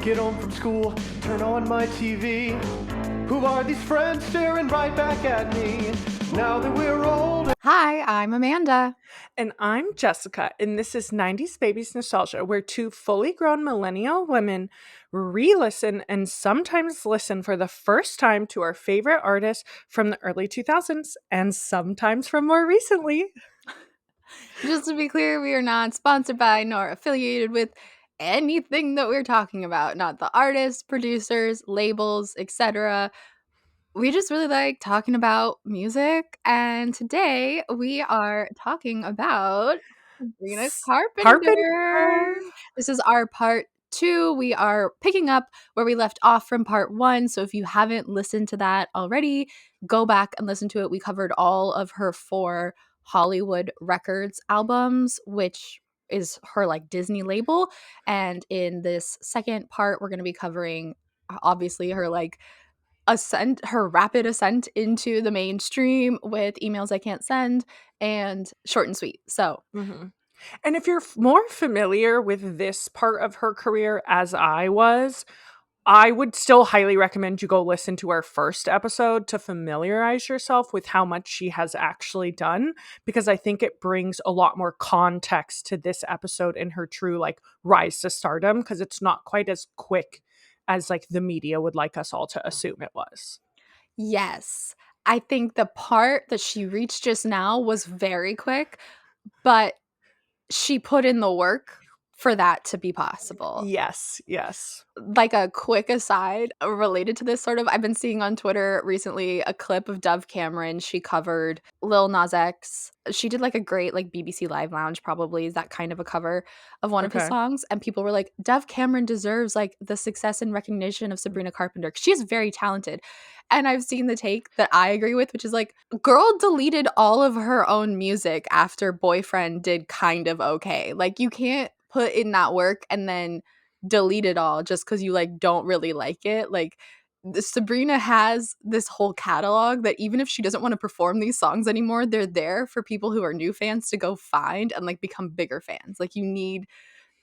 Get home from school, turn on my TV. Who are these friends staring right back at me? Now that we're old. Hi, I'm Amanda. And I'm Jessica, and this is 90s Babies Nostalgia, where two fully grown millennial women re-listen and sometimes listen for the first time to our favorite artists from the early 2000s and sometimes from more recently. Just to be clear, we are not sponsored by nor affiliated with anything that we're talking about. Not the artists, producers, labels, etc. We just really like talking about music, and today we are talking about Sabrina Carpenter. Carpenter. This is our part 2. We are picking up where we left off from part 1. So if you haven't listened to that already, go back and listen to it. We covered all of her 4 Hollywood Records albums, which is her like Disney label. And in this second part, we're going to be covering obviously her like her rapid ascent into the mainstream with Emails I Can't Send and Short and Sweet. So Mm-hmm. And if you're more familiar with this part of her career as I was, I would still highly recommend you go listen to our first episode to familiarize yourself with how much she has actually done, because I think it brings a lot more context to this episode and her true like rise to stardom, because it's not quite as quick as like the media would like us all to assume it was. yes, I think the part that she reached just now was very quick, but she put in the work for that to be possible. Yes. Like a quick aside related to this sort of, I've been seeing on Twitter recently a clip of Dove Cameron. She covered Lil Nas X. She did like a great like BBC Live Lounge, probably is that kind of a cover of one of his Okay. songs. And people were like, Dove Cameron deserves like the success and recognition of Sabrina Carpenter. She is very talented. And I've seen the take that I agree with, which is like, girl deleted all of her own music after Boyfriend did kind of okay. Like you can't put in that work and then delete it all just because you like don't really like it. Like Sabrina has this whole catalog that even if she doesn't want to perform these songs anymore, they're there for people who are new fans to go find and like become bigger fans. Like you need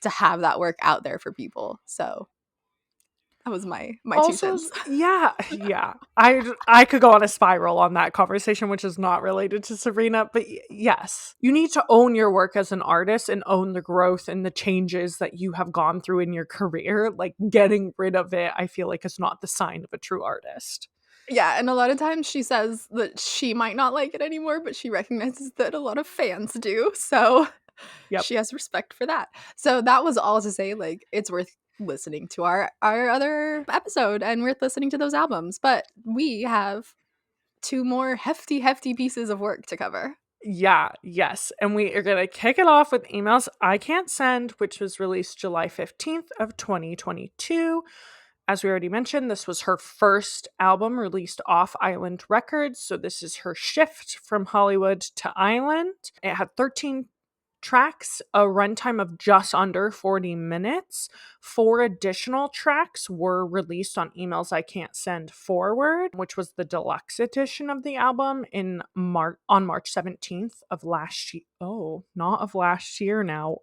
to have that work out there for people. So that was my 2 Also, cents. yeah. I could go on a spiral on that conversation, which is not related to Sabrina, but yes, you need to own your work as an artist and own the growth and the changes that you have gone through in your career. Like getting rid of it, I feel like is not the sign of a true artist. Yeah, and a lot of times she says that she might not like it anymore, but she recognizes that a lot of fans do. So Yep. she has respect for that. So that was all to say, like, it's worth listening to our other episode and worth listening to those albums. But we have 2 more hefty pieces of work to cover. Yeah, yes. And we are going to kick it off with Emails I Can't Send, which was released July 15th of 2022. As we already mentioned, this was her first album released off Island Records. So this is her shift from Hollywood to Island. It had 13 tracks, a runtime of just under 40 minutes. 4 additional tracks were released on Emails I Can't Send Forward, which was the deluxe edition of the album on March 17th of last year. Oh, not of last year now.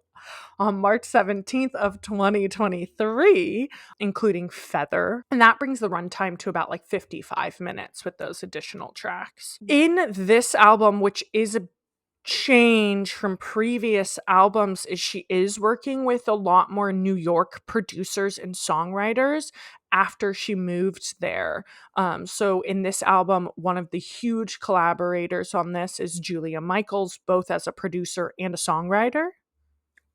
On March 17th of 2023, including Feather. And that brings the runtime to about like 55 minutes with those additional tracks. In this album, which is a change from previous albums, is she is working with a lot more New York producers and songwriters after she moved there. So in this album, one of the huge collaborators on this is Julia Michaels, both as a producer and a songwriter.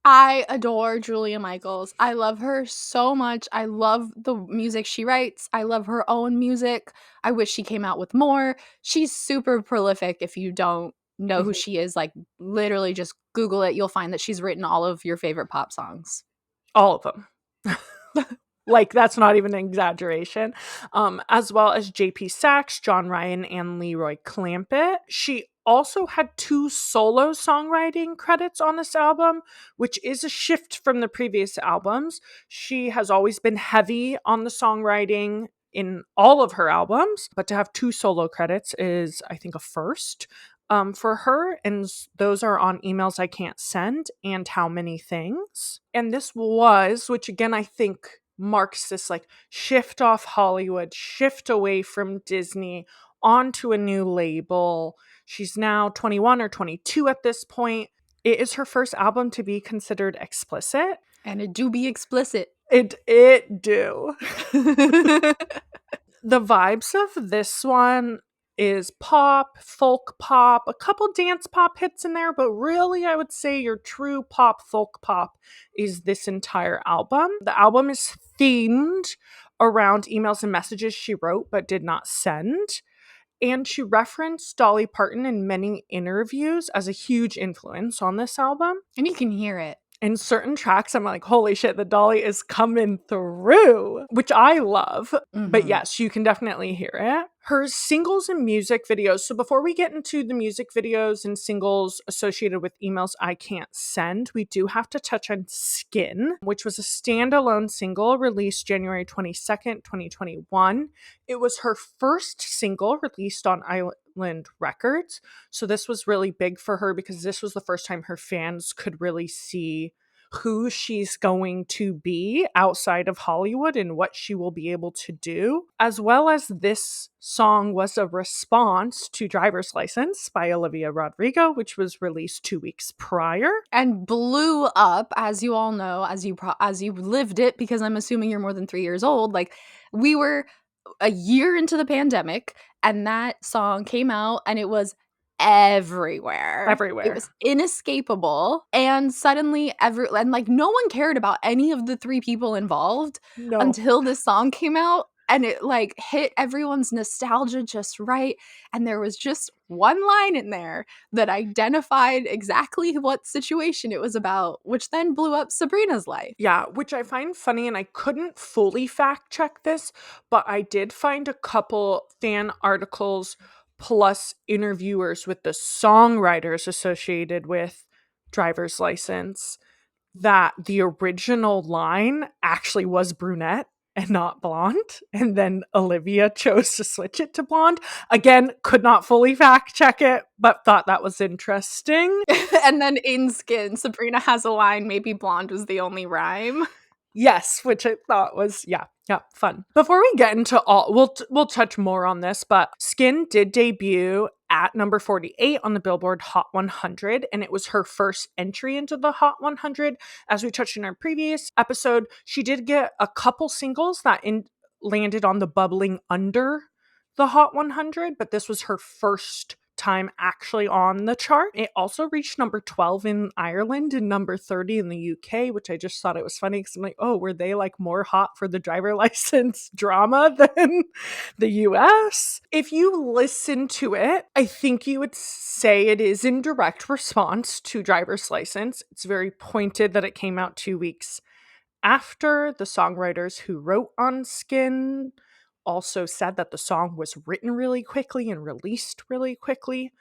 I adore Julia Michaels. I love her so much. I love the music she writes. I love her own music. I wish she came out with more. She's super prolific. If you don't know who she is, like literally just Google it. You'll find that she's written all of your favorite pop songs. All of them. Like, that's not even an exaggeration. As well as J.P. Sachs, John Ryan, and Leroy Clampett. She also had 2 solo songwriting credits on this album, which is a shift from the previous albums. She has always been heavy on the songwriting in all of her albums, but to have 2 solo credits is, I think, a first for her, and those are on Emails I Can't Send and How Many Things. And this was, which again I think marks this like shift off Hollywood, shift away from Disney onto a new label. She's now 21 or 22 at this point. It is her first album to be considered explicit. And it do be explicit. It do. The vibes of this one is pop, folk pop, a couple dance pop hits in there, but really I would say your true pop, folk pop is this entire album. The album is themed around emails and messages she wrote but did not send. And she referenced Dolly Parton in many interviews as a huge influence on this album. And you can hear it. In certain tracks, I'm like, holy shit, the Dolly is coming through, which I love. But yes, you can definitely hear it. Her singles and music videos. So before we get into the music videos and singles associated with emails I can't send, we do have to touch on Skin, which was a standalone single released January 22nd, 2021. It was her first single released on Island Records. So this was really big for her because this was the first time her fans could really see who she's going to be outside of Hollywood and what she will be able to do, as well as this song was a response to Driver's License by Olivia Rodrigo, which was released 2 weeks prior. And blew up, as you all know, as you lived it, because I'm assuming you're more than 3 years old. Like, we were a year into the pandemic, and that song came out, and it was everywhere. It was inescapable. And suddenly no one cared about any of the three people involved until this song came out. And it like hit everyone's nostalgia just right. And there was just one line in there that identified exactly what situation it was about, which then blew up Sabrina's life. Yeah, which I find funny, and I couldn't fully fact check this, but I did find a couple fan articles plus interviewers with the songwriters associated with Driver's License that the original line actually was brunette and not blonde, and then Olivia chose to switch it to blonde. Again, could not fully fact check it, but thought that was interesting. And then in Skin, Sabrina has a line, maybe blonde was the only rhyme. Yes, which I thought was, yeah, fun. Before we get into all, we'll touch more on this, but Skin did debut at number 48 on the Billboard Hot 100, and it was her first entry into the Hot 100. As we touched in our previous episode, she did get a couple singles that landed on the bubbling under the Hot 100, but this was her first time actually on the chart. It also reached number 12 in Ireland and number 30 in the UK, which I just thought it was funny because I'm like, oh, were they like more hot for the driver license drama than the US? If you listen to it, I think you would say it is in direct response to Driver's License. It's very pointed that it came out 2 weeks after. The songwriters who wrote on Skin also said that the song was written really quickly and released really quickly.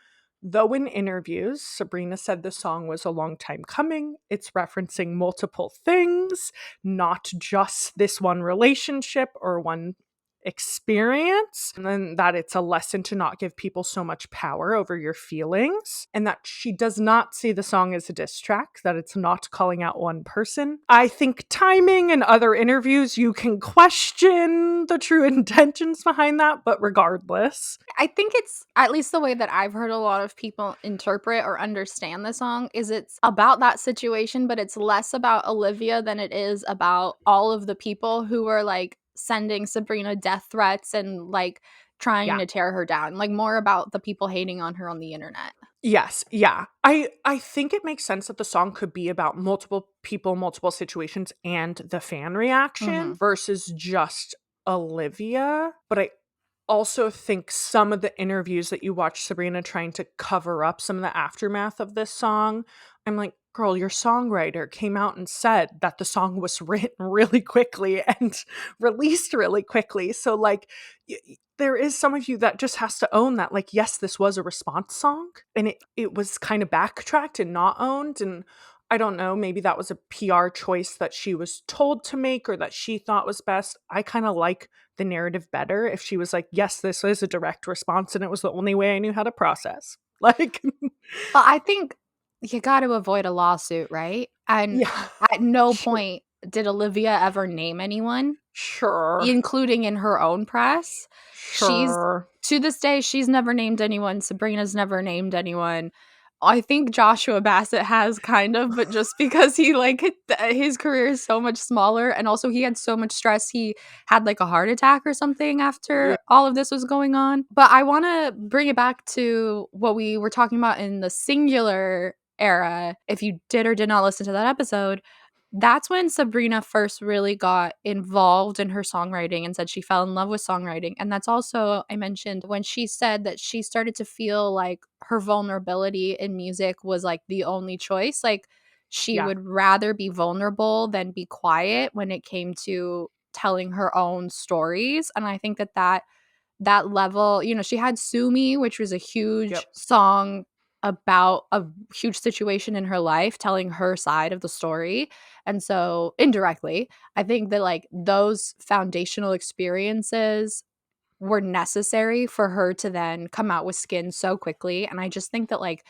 Though in interviews, Sabrina said the song was a long time coming. It's referencing multiple things, not just this one relationship or one experience, and then that it's a lesson to not give people so much power over your feelings, and that she does not see the song as a diss track, that it's not calling out one person. I think timing and other interviews, you can question the true intentions behind that, but regardless, I think it's, at least the way that I've heard a lot of people interpret or understand the song, is it's about that situation, but it's less about Olivia than it is about all of the people who were like sending Sabrina death threats and like trying to tear her down, like more about the people hating on her on the internet. Yes, yeah. I think it makes sense that the song could be about multiple people, multiple situations, and the fan reaction versus just Olivia. But I also think some of the interviews that you watch Sabrina trying to cover up some of the aftermath of this song, I'm like, girl, your songwriter came out and said that the song was written really quickly and released really quickly. So like there is some of you that just has to own that, like, yes, this was a response song and it was kind of backtracked and not owned. And I don't know, maybe that was a PR choice that she was told to make or that she thought was best. I kind of like the narrative better if she was like, yes, this is a direct response and it was the only way I knew how to process. Like, well, I think you got to avoid a lawsuit, right? And at no point did Olivia ever name anyone, Sure. including in her own press? Sure. To this day, she's never named anyone. Sabrina's never named anyone. I think Joshua Bassett has kind of, but just because he his career is so much smaller, and also he had so much stress, he had like a heart attack or something Yeah. after all of this was going on. But I want to bring it back to what we were talking about in the singular era. If you did or did not listen to that episode, that's when Sabrina first really got involved in her songwriting and said she fell in love with songwriting. And that's also, I mentioned, when she said that she started to feel like her vulnerability in music was like the only choice. Like she Yeah. would rather be vulnerable than be quiet when it came to telling her own stories. And I think that level, she had Sue Me, which was a huge Yep. song about a huge situation in her life, telling her side of the story. And so indirectly, I think that like those foundational experiences were necessary for her to then come out with Skin so quickly. And I just think that like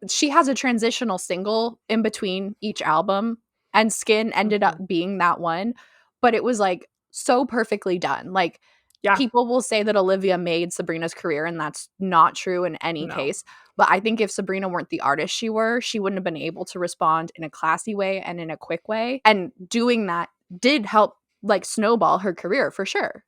she has a transitional single in between each album, and Skin ended up Mhm. being that one, but it was like so perfectly done. Like Yeah. people will say that Olivia made Sabrina's career, and that's not true in any No. case. But I think if Sabrina weren't the artist she wouldn't have been able to respond in a classy way and in a quick way. And doing that did help like snowball her career for sure.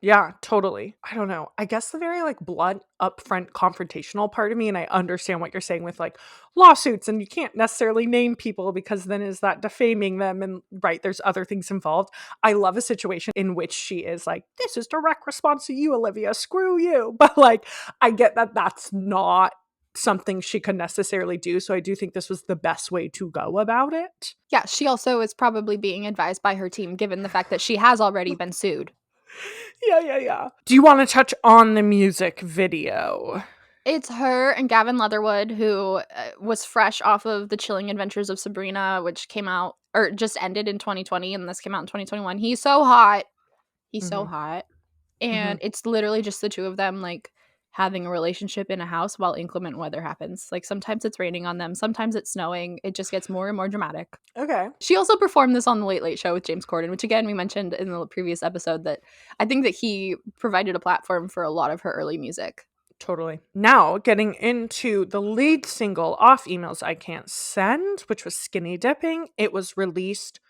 Yeah, totally. I don't know. I guess the very like blunt, upfront, confrontational part of me, and I understand what you're saying with like lawsuits, and you can't necessarily name people because then is that defaming them? And right, there's other things involved. I love a situation in which she is like, "This is direct response to you, Olivia. Screw you." But like, I get that that's not something she could necessarily do. So I do think this was the best way to go about it. Yeah, she also is probably being advised by her team given the fact that she has already been sued. Yeah. Do you want to touch on the music video? It's her and Gavin Leatherwood, who was fresh off of The Chilling Adventures of Sabrina, which came out or just ended in 2020, and this came out in 2021. He's so hot. He's so Mhm. hot. And it's literally just the two of them, like, having a relationship in a house while inclement weather happens. Like, sometimes it's raining on them, sometimes it's snowing. It just gets more and more dramatic. Okay. She also performed this on The Late Late Show with James Corden, which, again, we mentioned in the previous episode that I think that he provided a platform for a lot of her early music. Totally. Now, getting into the lead single off Emails I Can't Send, which was Skinny Dipping. It was released,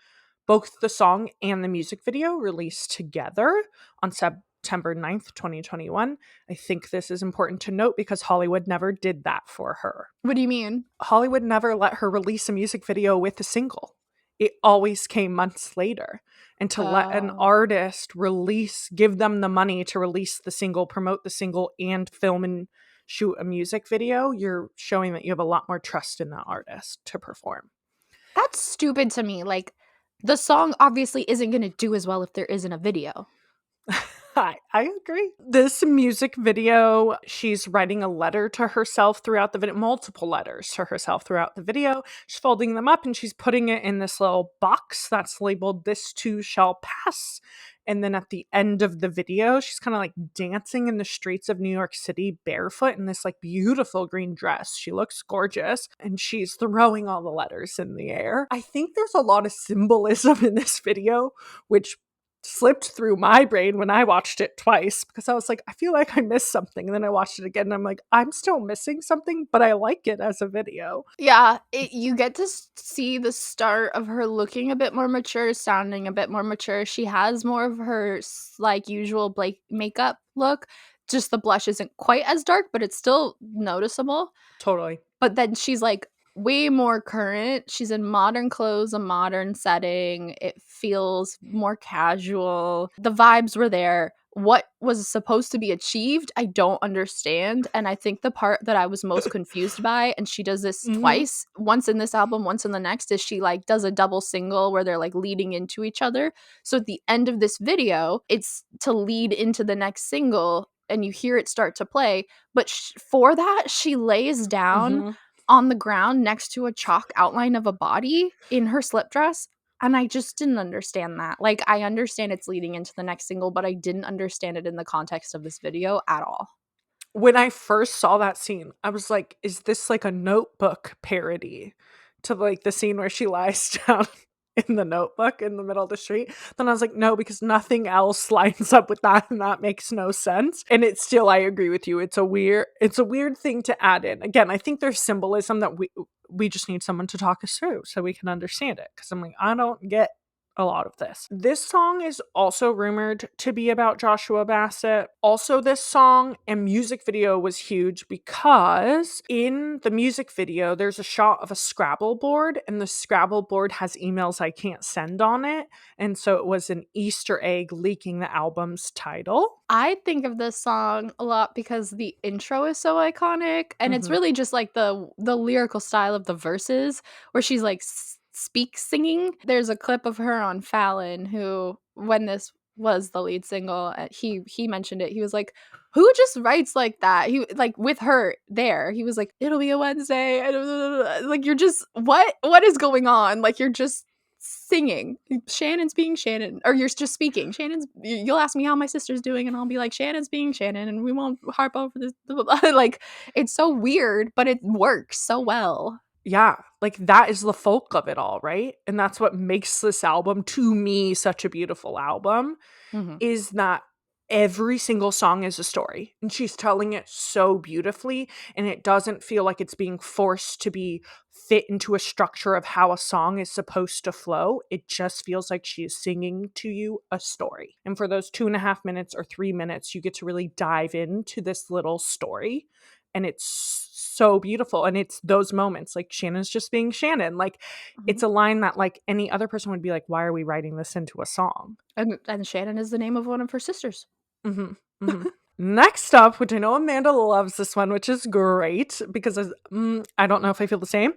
both the song and the music video released together on September 9th, 2021. I think this is important to note because Hollywood never did that for her. What do you mean? Hollywood never let her release a music video with a single. It always came months later. And to let an artist give them the money to release the single, promote the single, and film and shoot a music video, you're showing that you have a lot more trust in that artist to perform. That's stupid to me. Like, the song obviously isn't going to do as well if there isn't a video. I agree. This music video, she's writing a letter to herself throughout the video, multiple letters to herself throughout the video. She's folding them up and she's putting it in this little box that's labeled "This Too Shall Pass." And then at the end of the video, she's kind of like dancing in the streets of New York City barefoot in this like beautiful green dress. She looks gorgeous and she's throwing all the letters in the air. I think there's a lot of symbolism in this video, which slipped through my brain when I watched it twice because I was like, I feel like I missed something. And then I watched it again and I'm like, I'm still missing something, but I like it as a video. Yeah, you get to see the start of her looking a bit more mature, sounding a bit more mature. She has more of her like usual Blake makeup look. Just the blush isn't quite as dark, but it's still noticeable. Totally. But then she's like way more current. She's in modern clothes, a modern setting. It feels more casual. The vibes were there. What was supposed to be achieved, I don't understand. And I think the part that I was most confused by, and she does this twice, once in this album, once in the next, is she like does a double single where they're like leading into each other. So at the end of this video, it's to lead into the next single and you hear it start to play. But for that, she lays down on the ground next to a chalk outline of a body in her slip dress. And I just didn't understand that. Like, I understand it's leading into the next single, but I didn't understand it in the context of this video at all. When I first saw that scene, I was like, is this like a Notebook parody to like the scene where she lies down in the notebook in the middle of the street. Then I was like, no, because nothing else lines up with that, and that makes no sense. And it's still, I agree with you. It's a weird thing to add in. Again, I think there's symbolism that we just need someone to talk us through so we can understand it. Because I'm like, I don't get a lot of this. This song is also rumored to be about Joshua Bassett. Also, this song and music video was huge because in the music video, there's a shot of a Scrabble board, and the Scrabble board has emails I can't send on it. And so it was an Easter egg leaking the album's title. I think of this song a lot because the intro is so iconic, and it's really just like the lyrical style of the verses where she's like singing. There's a clip of her on Fallon who, when this was the lead single, he mentioned it. He was like, who just writes like that? He like with her there. He was like, it'll be a Wednesday. Like, you're just what is going on? Like, you're just singing. Shannon's being Shannon, or you're just speaking. You'll ask me how my sister's doing, and I'll be like, Shannon's being Shannon, and we won't harp over this. Like, it's so weird, but it works so well. Yeah, like that is the folk of it all, right? And that's what makes this album, to me, such a beautiful album, is that every single song is a story, and she's telling it so beautifully, and it doesn't feel like it's being forced to be fit into a structure of how a song is supposed to flow. It just feels like she is singing to you a story. And for those 2.5 minutes or 3 minutes, you get to really dive into this little story, and it's so beautiful. And it's those moments, like, Shannon's just being Shannon. Like, it's a line that, like, any other person would be like, why are we writing this into a song? And Shannon is the name of one of her sisters. Next up, which I know Amanda loves this one, which is great because I don't know if I feel the same,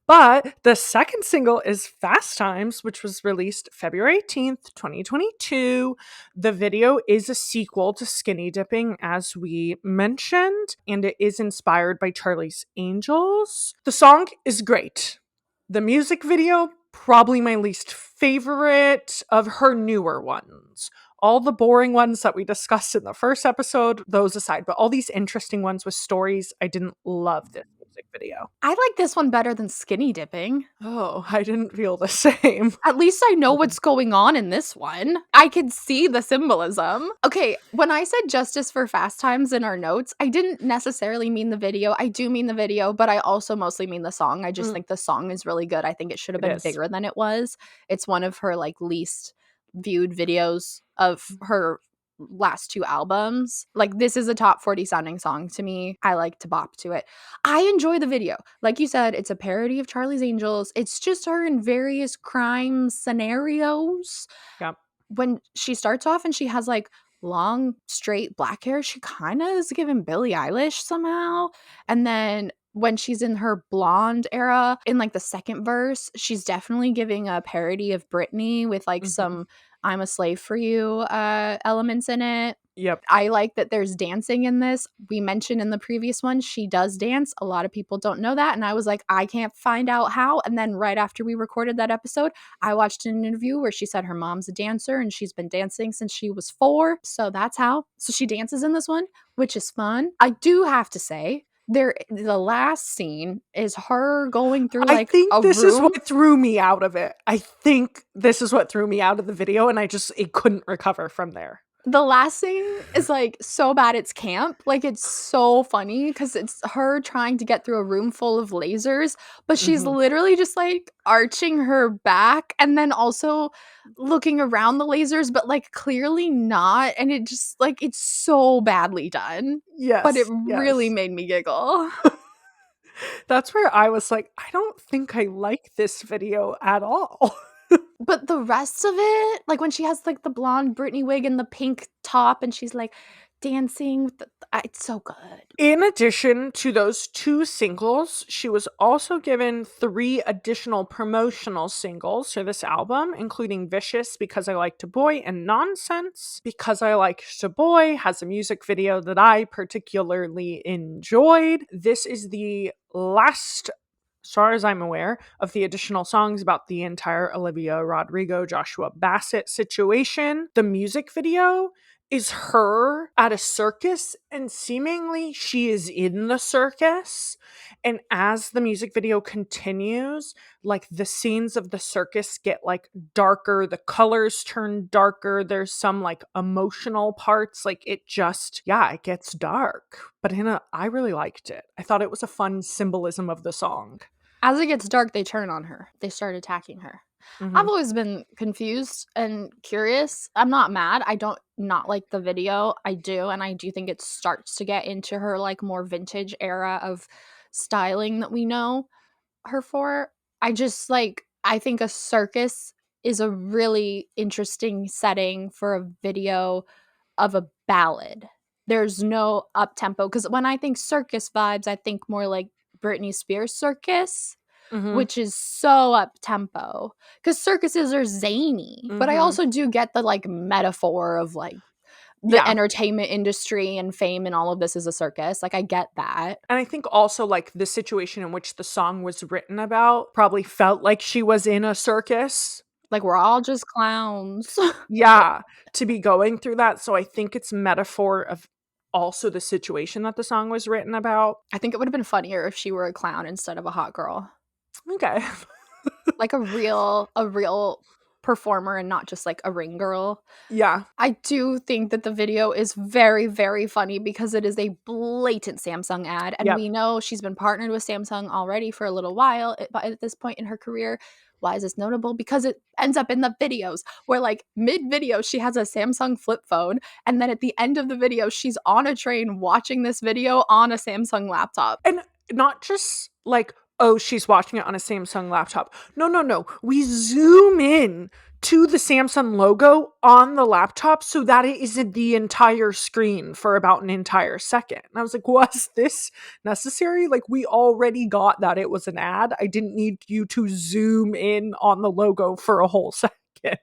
but the second single is Fast Times, which was released February 18th, 2022. The video is a sequel to Skinny Dipping, as we mentioned, and it is inspired by Charlie's Angels. The song is great. The music video, probably my least favorite of her newer ones. All the boring ones that we discussed in the first episode, those aside, but all these interesting ones with stories, I didn't love this music video. I like this one better than Skinny Dipping. Oh, I didn't feel the same. At least I know what's going on in this one. I could see the symbolism. Okay, when I said justice for Fast Times in our notes, I didn't necessarily mean the video. I do mean the video, but I also mostly mean the song. I just think the song is really good. I think it should have been bigger than it was. It's one of her like least viewed videos of her last 2 albums. Like, this is a top 40 sounding song to me. I like to bop to it. I enjoy the video. Like you said, it's a parody of Charlie's Angels. It's just her in various crime scenarios. Yep. When she starts off and she has like long straight black hair, she kind of is giving Billie Eilish somehow. And then when she's in her blonde era, in like the second verse, she's definitely giving a parody of Britney with like some I'm a Slave for You elements in it. Yep. I like that there's dancing in this. We mentioned in the previous one, she does dance. A lot of people don't know that. And I was like, I can't find out how. And then right after we recorded that episode, I watched an interview where she said her mom's a dancer and she's been dancing since she was 4. So that's how. So she dances in this one, which is fun. I do have to say, the last scene is her going through like I think this is room. what threw me out of it. I think this is what threw me out of the video, and it couldn't recover from there. The last scene is like so bad it's camp. Like, it's so funny because it's her trying to get through a room full of lasers, but she's literally just like arching her back and then also looking around the lasers, but like clearly not. And it just like, it's so badly done. Yes. But it really made me giggle. That's where I was like, I don't think I like this video at all. But the rest of it, like when she has like the blonde Britney wig and the pink top and she's like dancing, it's so good. In addition to those 2 singles, she was also given 3 additional promotional singles for this album, including Vicious, Because I Like to Boy, and Nonsense, Because I Like to Boy has a music video that I particularly enjoyed. This is the last, as far as I'm aware, of the additional songs about the entire Olivia Rodrigo, Joshua Bassett situation. The music video is her at a circus, and seemingly she is in the circus. And as the music video continues, like the scenes of the circus get like darker, the colors turn darker, there's some like emotional parts, like it just, yeah, it gets dark. But I really liked it. I thought it was a fun symbolism of the song. As it gets dark, they turn on her. They start attacking her. I've always been confused and curious. I'm not mad. I don't not like the video. I do, and I do think it starts to get into her like more vintage era of styling that we know her for. I just like I think a circus is a really interesting setting for a video of a ballad. There's no up tempo, because when I think circus vibes, I think more like Britney Spears circus, which is so up tempo, because circuses are zany. But I also do get the like metaphor of like the entertainment industry and fame and all of this is a circus. Like I get that. And I think also like the situation in which the song was written about probably felt like she was in a circus. Like we're all just clowns. Yeah, to be going through that. So I think it's metaphor of also the situation that the song was written about. I think it would have been funnier if she were a clown instead of a hot girl. Okay. Like a real performer and not just like a ring girl. Yeah. I do think that the video is very, very funny because it is a blatant Samsung ad. And we know she's been partnered with Samsung already for a little while at this point in her career. Why is this notable? Because it ends up in the videos where like mid-video she has a Samsung flip phone, and then at the end of the video she's on a train watching this video on a Samsung laptop. And not just like, oh, she's watching it on a Samsung laptop. No. We zoom in to the Samsung logo on the laptop so that it isn't the entire screen for about an entire second. And I was like, was this necessary? Like, we already got that it was an ad. I didn't need you to zoom in on the logo for a whole second.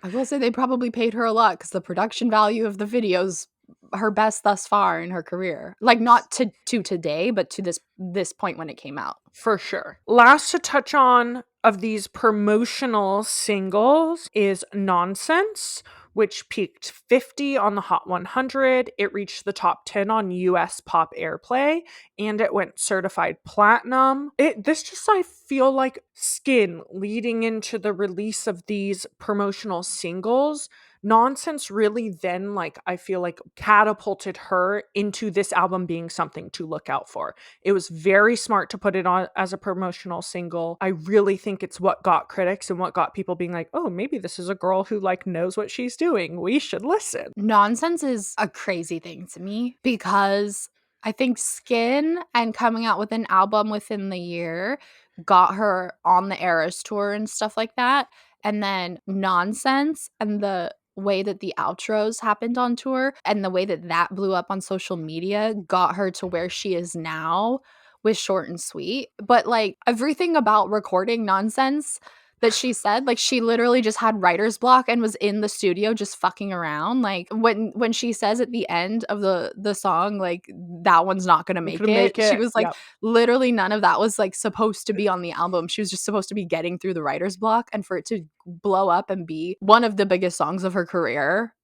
I will say they probably paid her a lot because the production value of the videos her best thus far in her career. Like not to today, but to this point when it came out. For sure. Last to touch on of these promotional singles is Nonsense, which peaked 50 on the Hot 100. It reached the top 10 on US pop airplay, and it went certified platinum. I feel like Skin leading into the release of these promotional singles. Nonsense really then, like, I feel like catapulted her into this album being something to look out for. It was very smart to put it on as a promotional single. I really think it's what got critics and what got people being like, oh, maybe this is a girl who like knows what she's doing. We should listen. Nonsense is a crazy thing to me because I think Skin and coming out with an album within the year got her on the Eras tour and stuff like that. And then Nonsense and the way that the outros happened on tour and the way that that blew up on social media got her to where she is now with Short and Sweet. But like everything about recording Nonsense that she said, like she literally just had writer's block and was in the studio just fucking around. Like when she says at the end of the song, like that one's not gonna make it. She was like, literally none of that was like supposed to be on the album. She was just supposed to be getting through the writer's block, and for it to blow up and be one of the biggest songs of her career,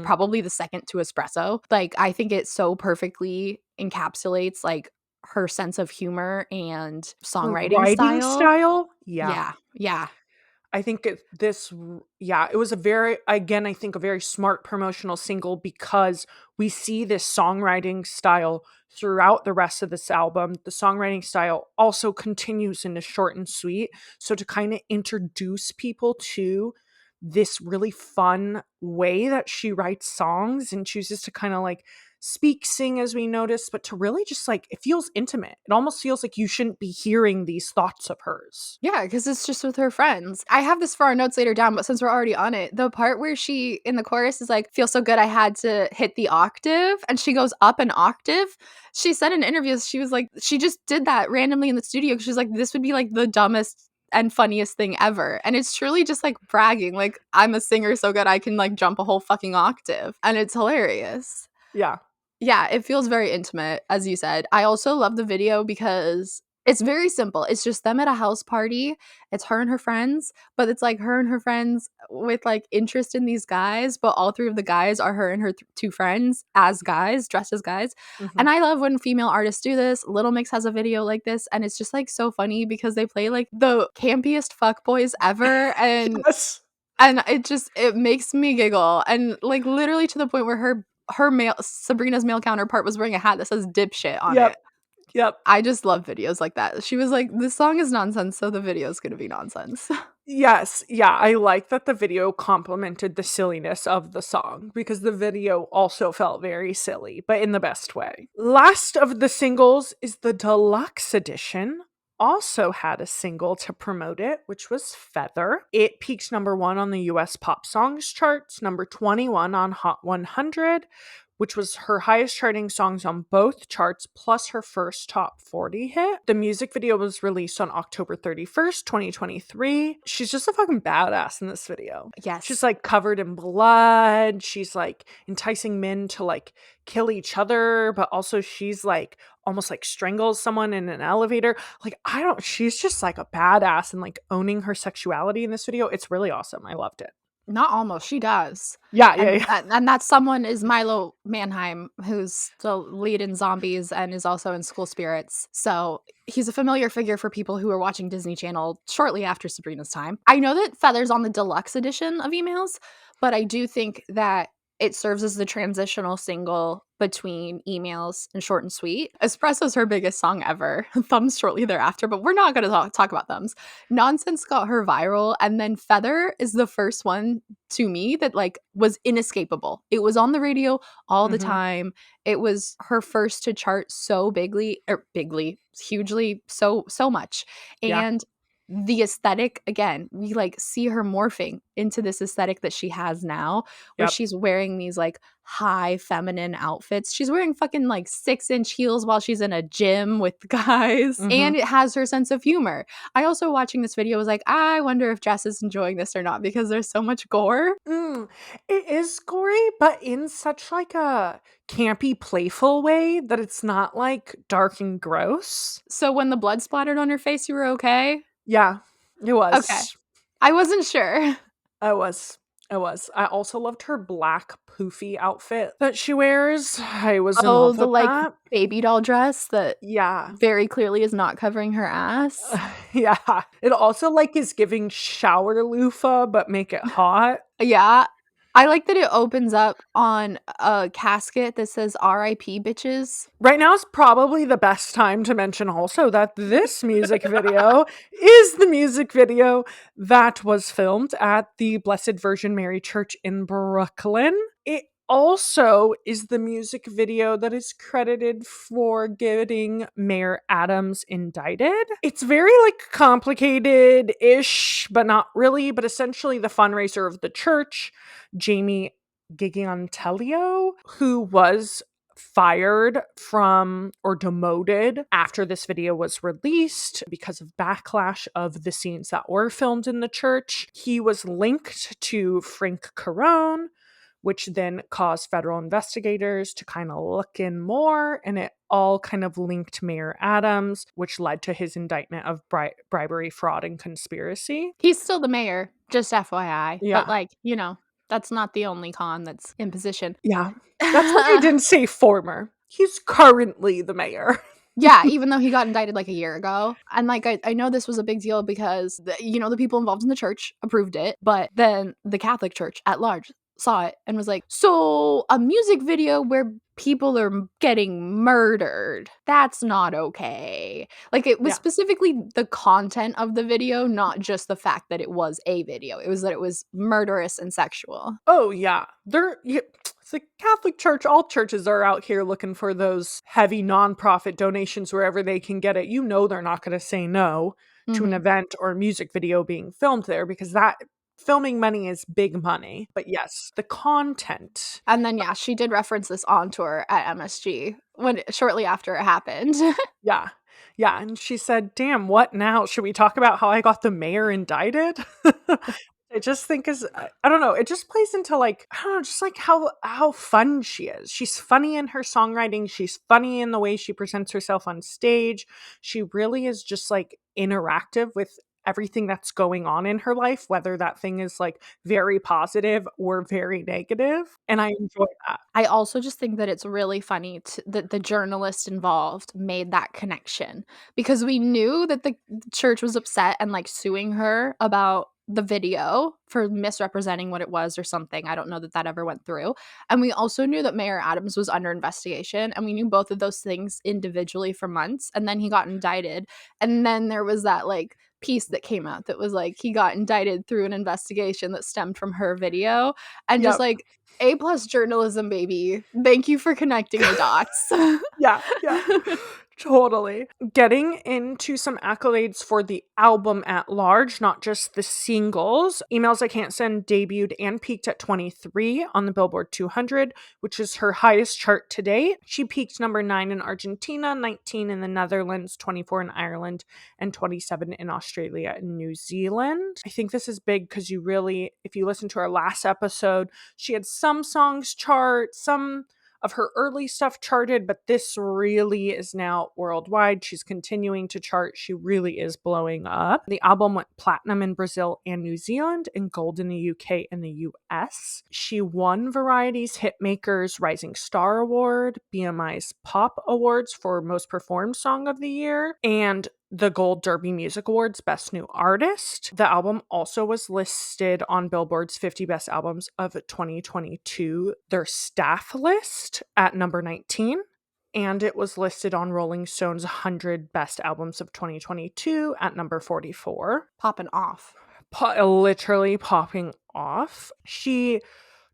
probably the second to Espresso. Like I think it so perfectly encapsulates like her sense of humor and songwriting style. Yeah. I think it was a very smart promotional single because we see this songwriting style throughout the rest of this album. The songwriting style also continues into Short and Sweet. So to kind of introduce people to this really fun way that she writes songs and chooses to kind of like sing as we notice, but to really just like, it feels intimate. It almost feels like you shouldn't be hearing these thoughts of hers. Yeah, because it's just with her friends. I have this for our notes later down, but since we're already on it, the part where she in the chorus is like, feel so good I had to hit the octave, and she goes up an octave. She said in interviews, she was like, she just did that randomly in the studio because she's like, this would be like the dumbest and funniest thing ever. And it's truly just like bragging, like, I'm a singer so good I can like jump a whole fucking octave. And it's hilarious. Yeah. Yeah, it feels very intimate, as you said. I also love the video because It's very simple. It's just them at a house party. It's her and her friends, but it's like her and her friends with like interest in these guys, but all three of the guys are her and her two friends as guys, dressed as guys. Mhm. And I love when female artists do this. Little Mix has a video like this, and it's just like so funny because they play like the campiest fuckboys ever, and Yes. it makes me giggle, and like literally to the point where her male Sabrina's male counterpart was wearing a hat that says dipshit on Yep. it. Yep. I just love videos like that. She was like, "This song is nonsense, so the video is gonna be nonsense." Yes. Yeah. I like that the video complemented the silliness of the song because the video also felt very silly, but in the best way. Last of the singles is the deluxe edition. Also had a single to promote it, which was Feather. It peaked #1 on the US pop songs charts, #21 on Hot 100, which was her highest charting songs on both charts, plus her first top 40 hit. The music video was released on October 31st, 2023. She's just a fucking badass in this video. Yes. She's like covered in blood. She's like enticing men to like kill each other, but also she's like almost like strangles someone in an elevator. Like, she's just like a badass and like owning her sexuality in this video. It's really awesome. I loved it. Not almost, she does. Yeah. And that someone is Milo Manheim, who's the lead in Zombies and is also in School Spirits. So he's a familiar figure for people who were watching Disney Channel shortly after Sabrina's time. I know that Feather's on the deluxe edition of Emails, but I do think that it serves as the transitional single between Emails and Short and Sweet. Espresso's her biggest song ever. Thumbs shortly thereafter, but we're not going to talk about Thumbs. Nonsense got her viral, and then Feather is the first one to me that like was inescapable. It was on the radio all the time. It was her first to chart so hugely, so much. Yeah. And the aesthetic, again, we like see her morphing into this aesthetic that she has now, where Yep. she's wearing these like high feminine outfits. She's wearing fucking like 6-inch heels while she's in a gym with guys, and it has her sense of humor. I also, watching this video, was like, I wonder if Jess is enjoying this or not because there's so much gore. It is gory, but in such like a campy, playful way that it's not like dark and gross. So when the blood splattered on her face, you were okay? Yeah, it was. Okay. I wasn't sure. I was. I also loved her black poofy outfit that she wears. I was in love the with like that. baby doll dress that Yeah. very clearly is not covering her ass. Yeah. It also like is giving shower loofah, but make it hot. Yeah. I like that it opens up on a casket that says R.I.P. bitches. Right now is probably the best time to mention also that this music video is the music video that was filmed at the Blessed Virgin Mary Church in Brooklyn. It also is the music video that is credited for getting Mayor Adams indicted. It's very like complicated-ish, but not really, but essentially the fundraiser of the church, Jamie Gigantelio, who was fired from or demoted after this video was released because of backlash of the scenes that were filmed in the church. He was linked to Frank Carone, which then caused federal investigators to kind of look in more, and it all kind of linked Mayor Adams, which led to his indictment of bribery, fraud, and conspiracy. He's still the mayor, just FYI. Yeah. But like, you know, that's not the only con that's in position. Yeah. That's why I didn't say former. He's currently the mayor. Yeah, even though he got indicted like a year ago. And like, I know this was a big deal because, the people involved in the church approved it, but then the Catholic Church at large saw it and was like, so a music video where people are getting murdered, that's not okay. Like, it was specifically the content of the video, not just the fact that it was a video. It was that it was murderous and sexual. Oh yeah, it's the Catholic Church. All churches are out here looking for those heavy nonprofit donations wherever they can get it. They're not going to say no to an event or a music video being filmed there because that filming money is big money. But yes, the content. And then she did reference this on tour at MSG shortly after it happened. Yeah, and she said, "Damn, what now? Should we talk about how I got the mayor indicted?" I I just think I don't know, it just plays into like, I don't know, just like how fun she is. She's funny in her songwriting, she's funny in the way she presents herself on stage. She really is just like interactive with everything that's going on in her life, whether that thing is like very positive or very negative, and I enjoy that. I also just think that it's really funny that the journalist involved made that connection, because we knew that the church was upset and like suing her about the video for misrepresenting what it was or something. I don't know that that ever went through. And we also knew that Mayor Adams was under investigation, and we knew both of those things individually for months. And then he got indicted. And then there was that like piece that came out that was like he got indicted through an investigation that stemmed from her video. And just Yep. like A+ journalism, baby. Thank you for connecting the dots. Yeah, yeah. Totally. Getting into some accolades for the album at large, not just the singles. Emails I Can't Send debuted and peaked at 23 on the Billboard 200, which is her highest chart to date. She peaked number 9 in Argentina, 19 in the Netherlands, 24 in Ireland, and 27 in Australia and New Zealand. I think this is big because if you listen to our last episode, she had some songs chart, some of her early stuff charted, but this really is now worldwide. She's continuing to chart. She really is blowing up. The album went platinum in Brazil and New Zealand and gold in the UK and the US. She won Variety's Hitmakers Rising Star Award, BMI's Pop Awards for Most Performed Song of the Year, and the Gold Derby Music Awards Best New Artist. The album also was listed on Billboard's 50 Best Albums of 2022, their staff list, at number 19. And it was listed on Rolling Stone's 100 Best Albums of 2022 at number 44. Popping off. Literally popping off. She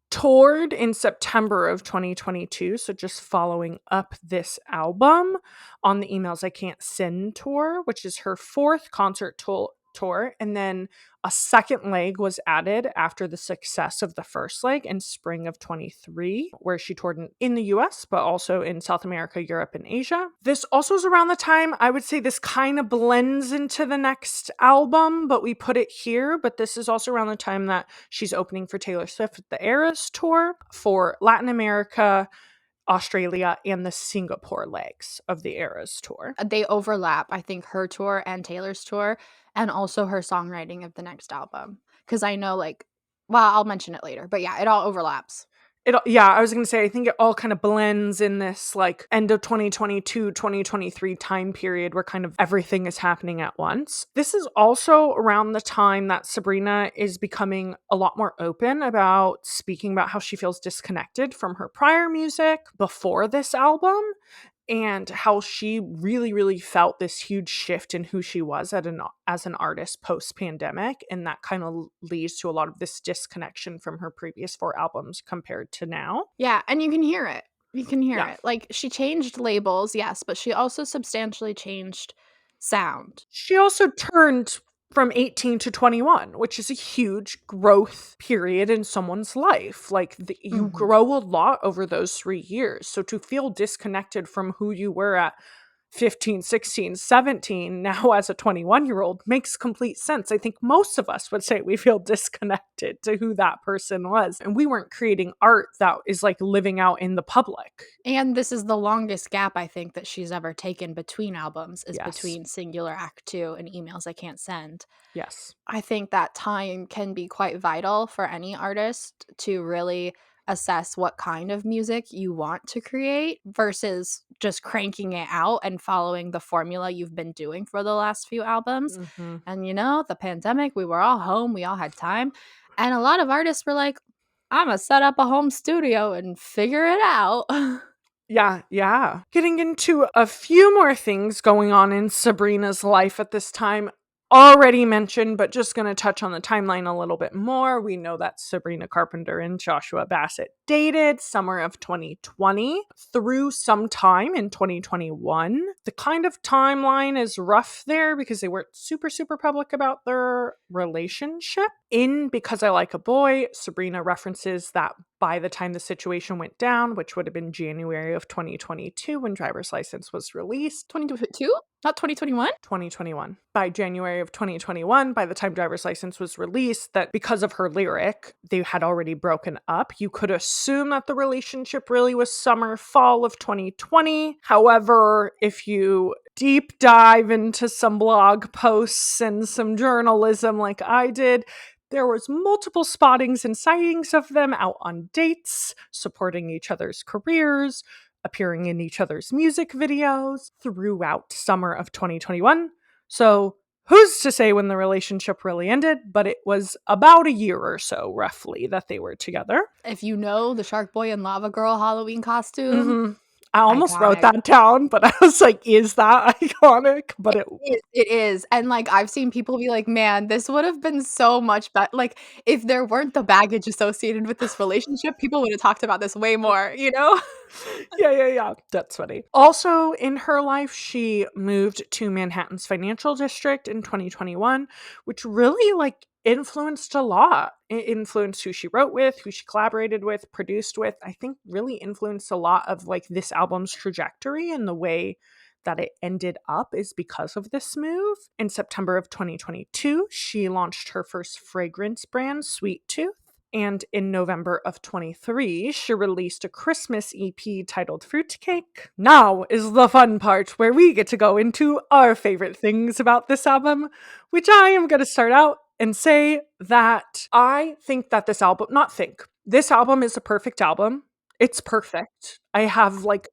toured in September of 2022, so just following up this album, on the Emails I Can't Send tour, which is her 4th concert tour, and then a second leg was added after the success of the first leg in spring of 23, where she toured in the US, but also in South America, Europe, and Asia. This also is around the time, I would say this kind of blends into the next album, but we put it here, but this is also around the time that she's opening for Taylor Swift at the Eras Tour for Latin America, Australia, and the Singapore legs of the Eras Tour. They overlap, I think, her tour and Taylor's tour, and also her songwriting of the next album. Because I know, like, well, I'll mention it later, but yeah, it all overlaps. I was going to say, I think it all kind of blends in this like end of 2022, 2023 time period where kind of everything is happening at once. This is also around the time that Sabrina is becoming a lot more open about speaking about how she feels disconnected from her prior music before this album, and how she really, really felt this huge shift in who she was as an artist post-pandemic, and that kind of leads to a lot of this disconnection from her previous 4 albums compared to now. Yeah, and you can hear it. You can hear Yeah. it. Like, she changed labels, yes, but she also substantially changed sound. She also turned from 18 to 21, which is a huge growth period in someone's life. Like, you grow a lot over those 3 years. So to feel disconnected from who you were at 15, 16, 17, now as a 21-year-old makes complete sense. I think most of us would say we feel disconnected to who that person was. And we weren't creating art that is like living out in the public. And this is the longest gap, I think, that she's ever taken between albums, is Yes. between Singular Act 2 and Emails I Can't Send. Yes. I think that time can be quite vital for any artist to really assess what kind of music you want to create versus just cranking it out and following the formula you've been doing for the last few albums. Mm-hmm. And the pandemic, we were all home, we all had time. And a lot of artists were like, I'm gonna set up a home studio and figure it out. Yeah. Getting into a few more things going on in Sabrina's life at this time. Already mentioned, but just going to touch on the timeline a little bit more. We know that Sabrina Carpenter and Joshua Bassett dated summer of 2020 through some time in 2021. The kind of timeline is rough there because they weren't super, super public about their relationship. In Because I Like a Boy, Sabrina references that by the time the situation went down, which would have been January of 2022 when Driver's License was released. 2022? Not 2021? 2021. By January of 2021, by the time Driver's License was released, that because of her lyric, they had already broken up. You could assume that the relationship really was summer, fall of 2020. However, if you deep dive into some blog posts and some journalism like I did, there was multiple spottings and sightings of them out on dates, supporting each other's careers, appearing in each other's music videos throughout summer of 2021. So who's to say when the relationship really ended, but it was about a year or so, roughly, that they were together. If you know the Shark Boy and Lava Girl Halloween costume, Mm-hmm. I almost wrote iconic. that down, but I was like, is that iconic? But It is. And like I've seen people be like, man, this would have been so much better. Like, if there weren't the baggage associated with this relationship, people would have talked about this way more, you know? yeah. That's funny. Also, in her life, she moved to Manhattan's financial district in 2021, which really like influenced a lot. It influenced who she wrote with, who she collaborated with, produced with. I think really influenced a lot of like this album's trajectory, and the way that it ended up is because of this move. In September of 2022, she launched her first fragrance brand, Sweet Tooth. And in November of 23, she released a Christmas EP titled Fruitcake. Now is the fun part where we get to go into our favorite things about this album, which I am going to start out and say that I think that this album is a perfect album. It's perfect. I have like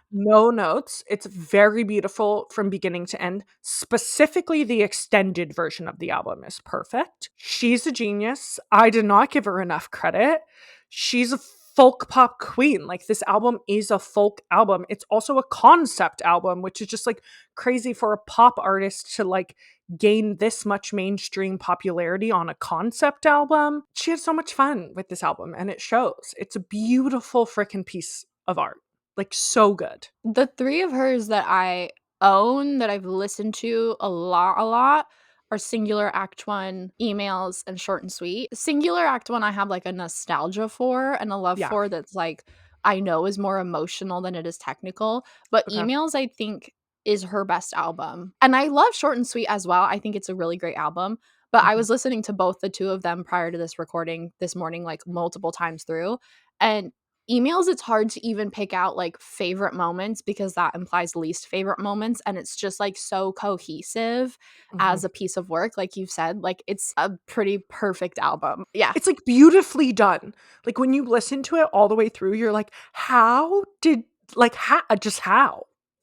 no notes. It's very beautiful from beginning to end. Specifically, the extended version of the album is perfect. She's a genius. I did not give her enough credit. She's a folk pop queen. Like, this album is a folk album. It's also a concept album, which is just like crazy for a pop artist to like gain this much mainstream popularity on a concept album. She had so much fun with this album, and it shows. It's a beautiful freaking piece of art. Like, so good. The 3 of hers that I own, that I've listened to a lot, are Singular, Act 1, Emails, and Short and Sweet. Singular, Act 1, I have, like, a nostalgia for and a love Yeah. for that's, like, I know is more emotional than it is technical, but Okay. Emails, I think, is her best album. And I love Short and Sweet as well. I think it's a really great album, but I was listening to both the 2 of them prior to this recording this morning, like, multiple times through, and Emails, it's hard to even pick out like favorite moments because that implies least favorite moments, and it's just like so cohesive as a piece of work. Like you've said, like it's a pretty perfect album. Yeah. It's like beautifully done. Like, when you listen to it all the way through, you're like, how?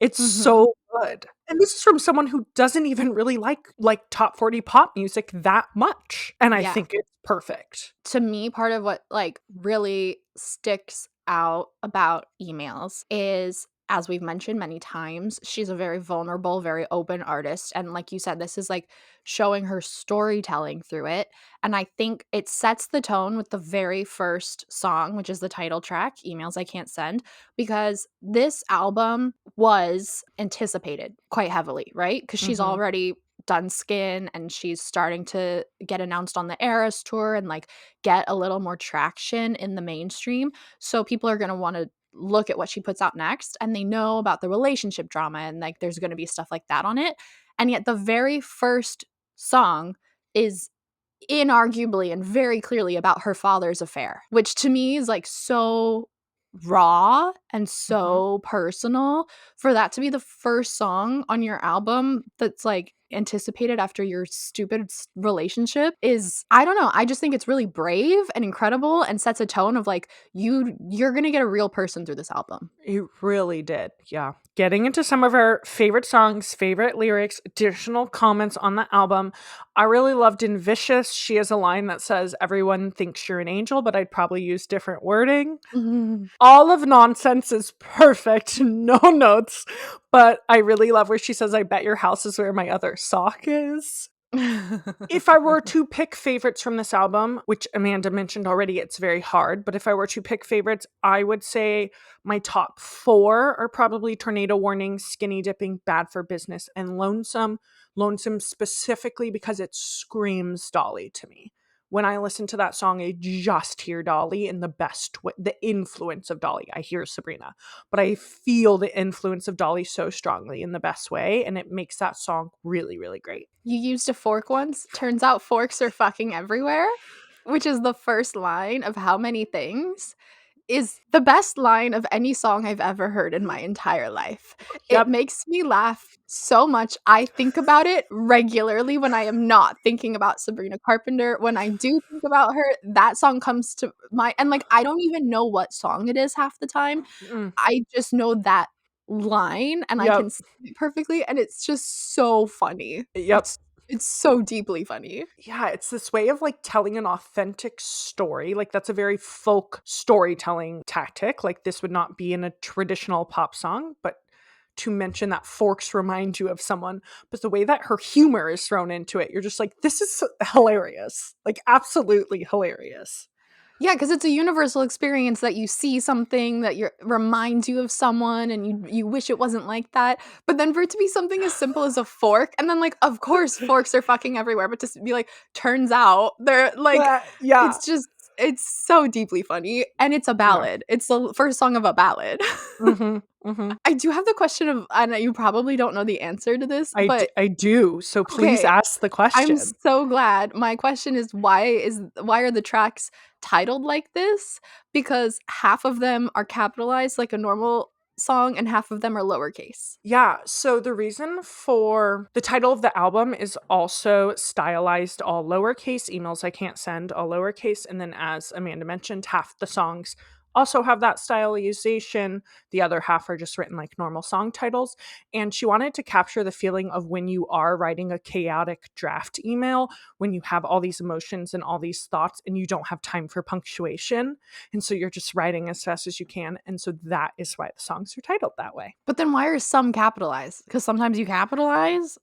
It's so good. And this is from someone who doesn't even really like top 40 pop music that much. And I Yeah. think it's perfect. To me, part of what like really sticks out about Emails is, as we've mentioned many times, she's a very vulnerable, very open artist. And like you said, this is like showing her storytelling through it. And I think it sets the tone with the very first song, which is the title track, Emails I Can't Send, because this album was anticipated quite heavily, right? Because she's already done Skin and she's starting to get announced on the Eras tour and like get a little more traction in the mainstream. So people are going to want to look at what she puts out next, and they know about the relationship drama and like there's going to be stuff like that on it. And yet the very first song is inarguably and very clearly about her father's affair, which to me is like so raw and so personal for that to be the first song on your album that's like anticipated after your stupid relationship is, I don't know, I just think it's really brave and incredible and sets a tone of like you're gonna get a real person through this album. It really did. Yeah. Getting into some of our favorite songs, favorite lyrics, additional comments on the album. I really loved in Vicious. She has a line that says, "Everyone thinks you're an angel, but I'd probably use different wording." All of Nonsense is perfect. No notes. But I really love where she says, "I bet your house is where my other sock is." If I were to pick favorites from this album, which Amanda mentioned already, it's very hard, but if I were to pick favorites, I would say my top 4 are probably Tornado Warning, Skinny Dipping, Bad for Business, and Lonesome. Lonesome specifically because it screams Dolly to me. when I listen to that song, I just hear Dolly in the best way, the influence of Dolly. I hear Sabrina, but I feel the influence of Dolly so strongly in the best way, and it makes that song really, really great. You used a fork once. Turns out forks are fucking everywhere, which is the first line of How Many Things, is the best line of any song I've ever heard in my entire life. It Yep. makes me laugh so much. I think about it regularly when I am not thinking about Sabrina Carpenter. When I do think about her, that song comes to mind. And like, I don't even know what song it is half the time. Mm. I just know that line and I Yep. can sing it perfectly. And it's just so funny. Yep. It's so deeply funny. Yeah, it's this way of like telling an authentic story. Like that's a very folk storytelling tactic. Like this would not be in a traditional pop song, but to mention that forks remind you of someone, but the way that her humor is thrown into it, you're just like, this is hilarious. Like absolutely hilarious. Yeah, because it's a universal experience that you see something that reminds you of someone and you wish it wasn't like that. But then for it to be something as simple as a fork, and then like, of course, forks are fucking everywhere, but to be like, turns out they're like, Yeah. it's so deeply funny. And it's a ballad. It's the first song of a ballad. I do have the question of, and you probably don't know the answer to this, but I do. So please okay, ask the I'm question. so glad. My question is why are the tracks titled like this? Because half of them are capitalized like a normal song and half of them are lowercase. Yeah, so the reason for the title of the album is also stylized all lowercase, emails I can't send all lowercase, and then as Amanda mentioned, half the songs also have that stylization. The other half are just written like normal song titles. And she wanted to capture the feeling of when you are writing a chaotic draft email, when you have all these emotions and all these thoughts and you don't have time for punctuation. And so you're just writing as fast as you can. And so that is why the songs are titled that way. But then why are some capitalized? Because sometimes you capitalize.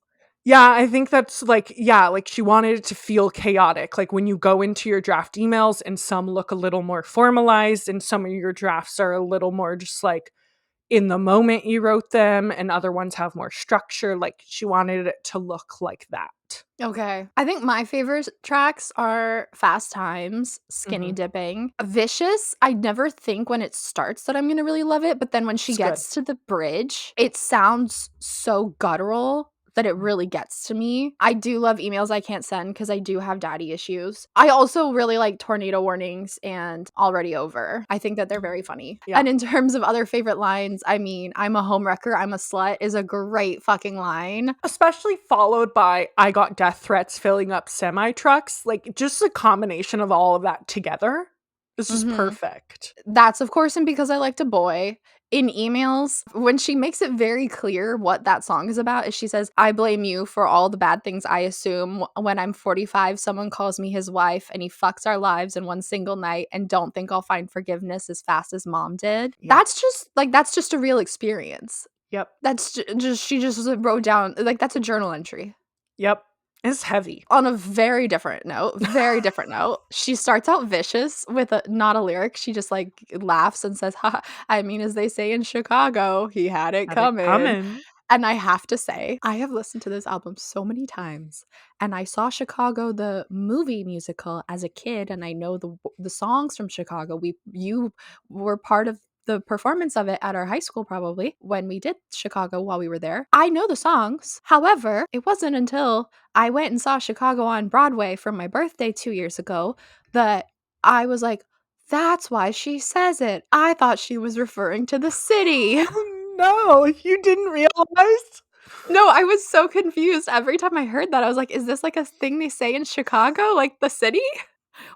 Yeah, I think that's like, yeah, like she wanted it to feel chaotic. Like when you go into your draft emails and some look a little more formalized and some of your drafts are a little more just like in the moment you wrote them and other ones have more structure. Like she wanted it to look like that. Okay. I think my favorite tracks are Fast Times, Skinny Mhm. Dipping, Vicious. I never think when it starts that I'm going to really love it, but then when she It's good. gets to the bridge, it sounds so guttural that it really gets to me. I do love Emails I Can't Send because I do have daddy issues. I also really like Tornado Warnings and Already Over. I think that they're very funny. Yeah. And in terms of other favorite lines, I mean, I'm a homewrecker, I'm a slut is a great fucking line. Especially followed by I got death threats filling up semi trucks. Like just a combination of all of that together. This is Mhm. perfect. That's of course and because I liked a boy. In Emails, when she makes it very clear what that song is about, is she says, I blame you for all the bad things I assume. When I'm 45, someone calls me his wife and he fucks our lives in one single night and don't think I'll find forgiveness as fast as mom did. Yeah. That's just a real experience. Yep. That's just, she just wrote down, like, that's a journal entry. Yep. It's heavy. On a very different note, she starts out vicious with not a lyric. She just like laughs and says, ha, I mean, as they say in Chicago, he had it coming. And I have to say, I have listened to this album so many times, and I saw Chicago, the movie musical, as a kid, and I know the songs from Chicago. You were part of the performance of it at our high school, probably when we did Chicago while we were there. I know the songs. However, it wasn't until I went and saw Chicago on Broadway for my birthday 2 years ago that I was like, that's why she says it. I thought she was referring to the city. Oh, no, you didn't realize? No, I was so confused. Every time I heard that, I was like, is this like a thing they say in Chicago? Like the city?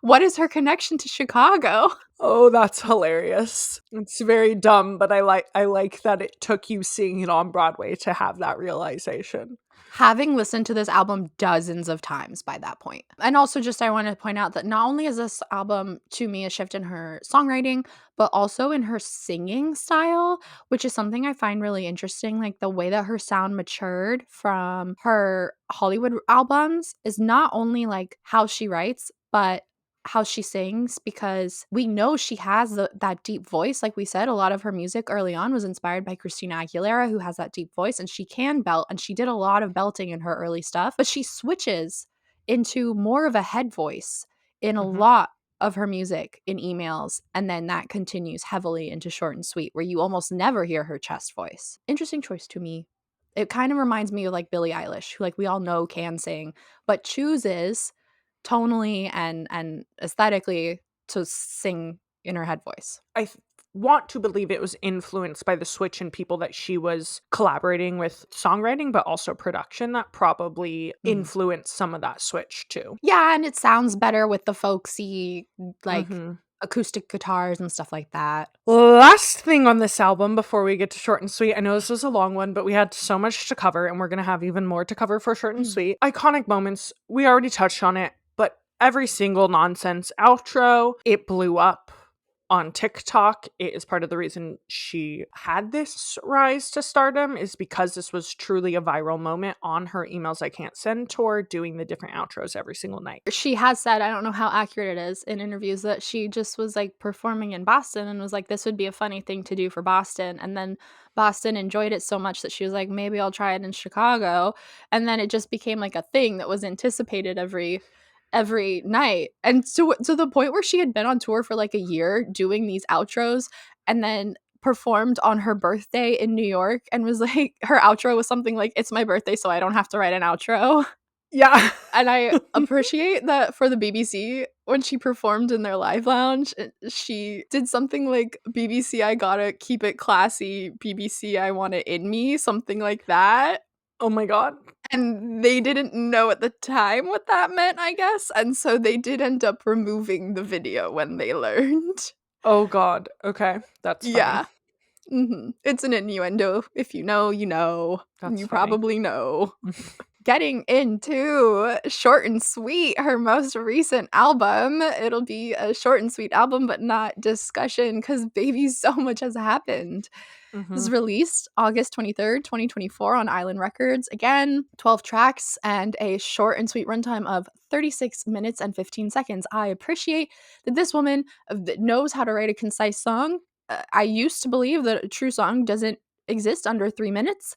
What is her connection to Chicago? Oh, that's hilarious. It's very dumb, but I like that it took you seeing it on Broadway to have that realization. Having listened to this album dozens of times by that point. And also just I want to point out that not only is this album to me a shift in her songwriting, but also in her singing style, which is something I find really interesting. Like the way that her sound matured from her Hollywood albums is not only like how she writes, but how she sings, because we know she has that deep voice. Like we said, a lot of her music early on was inspired by Christina Aguilera, who has that deep voice, and she can belt, and she did a lot of belting in her early stuff, but she switches into more of a head voice in a Mhm. lot of her music in emails, and then that continues heavily into Short and Sweet, where you almost never hear her chest voice. Interesting choice to me. It kind of reminds me of like Billie Eilish, who like we all know can sing, but chooses tonally and aesthetically to sing in her head voice. Want to believe it was influenced by the switch in people that she was collaborating with songwriting, but also production that probably influenced some of that switch too. Yeah, and it sounds better with the folksy, like, Mhm. acoustic guitars and stuff like that. Last thing on this album before we get to Short and Sweet. I know this was a long one, but we had so much to cover, and we're going to have even more to cover for Short and Mm. Sweet. Iconic moments, we already touched on it, but every single nonsense outro, it blew up on TikTok. It is part of the reason she had this rise to stardom, is because this was truly a viral moment on her Emails I Can't Send tour, doing the different outros every single night. She has said, I don't know how accurate it is in interviews, that she just was, like, performing in Boston and was like, "This would be a funny thing to do for Boston," and then Boston enjoyed it so much that she was like, "Maybe I'll try it in Chicago," and then it just became, like, a thing that was anticipated every night, and to the point where she had been on tour for, like, a year doing these outros and then performed on her birthday in New York and was like her outro was something like, "It's my birthday, so I don't have to write an outro." Yeah. And I appreciate that for the BBC, when she performed in their live lounge, she did something like, "BBC, I gotta keep it classy, BBC, I want it in me," something like that. Oh my God. And they didn't know at the time what that meant, I guess, and so they did end up removing the video when they learned. Oh God. Okay. That's funny. Yeah. It's an innuendo. If you know, you know. That's You funny. probably know. Getting into Short and Sweet, her most recent album. It'll be a short and sweet album, but not discussion, because baby, so much has happened. This Mhm. was released August 23rd, 2024 on Island Records. Again, 12 tracks and a short and sweet runtime of 36 minutes and 15 seconds. I appreciate that this woman that knows how to write a concise song. I used to believe that a true song doesn't exist under 3 minutes.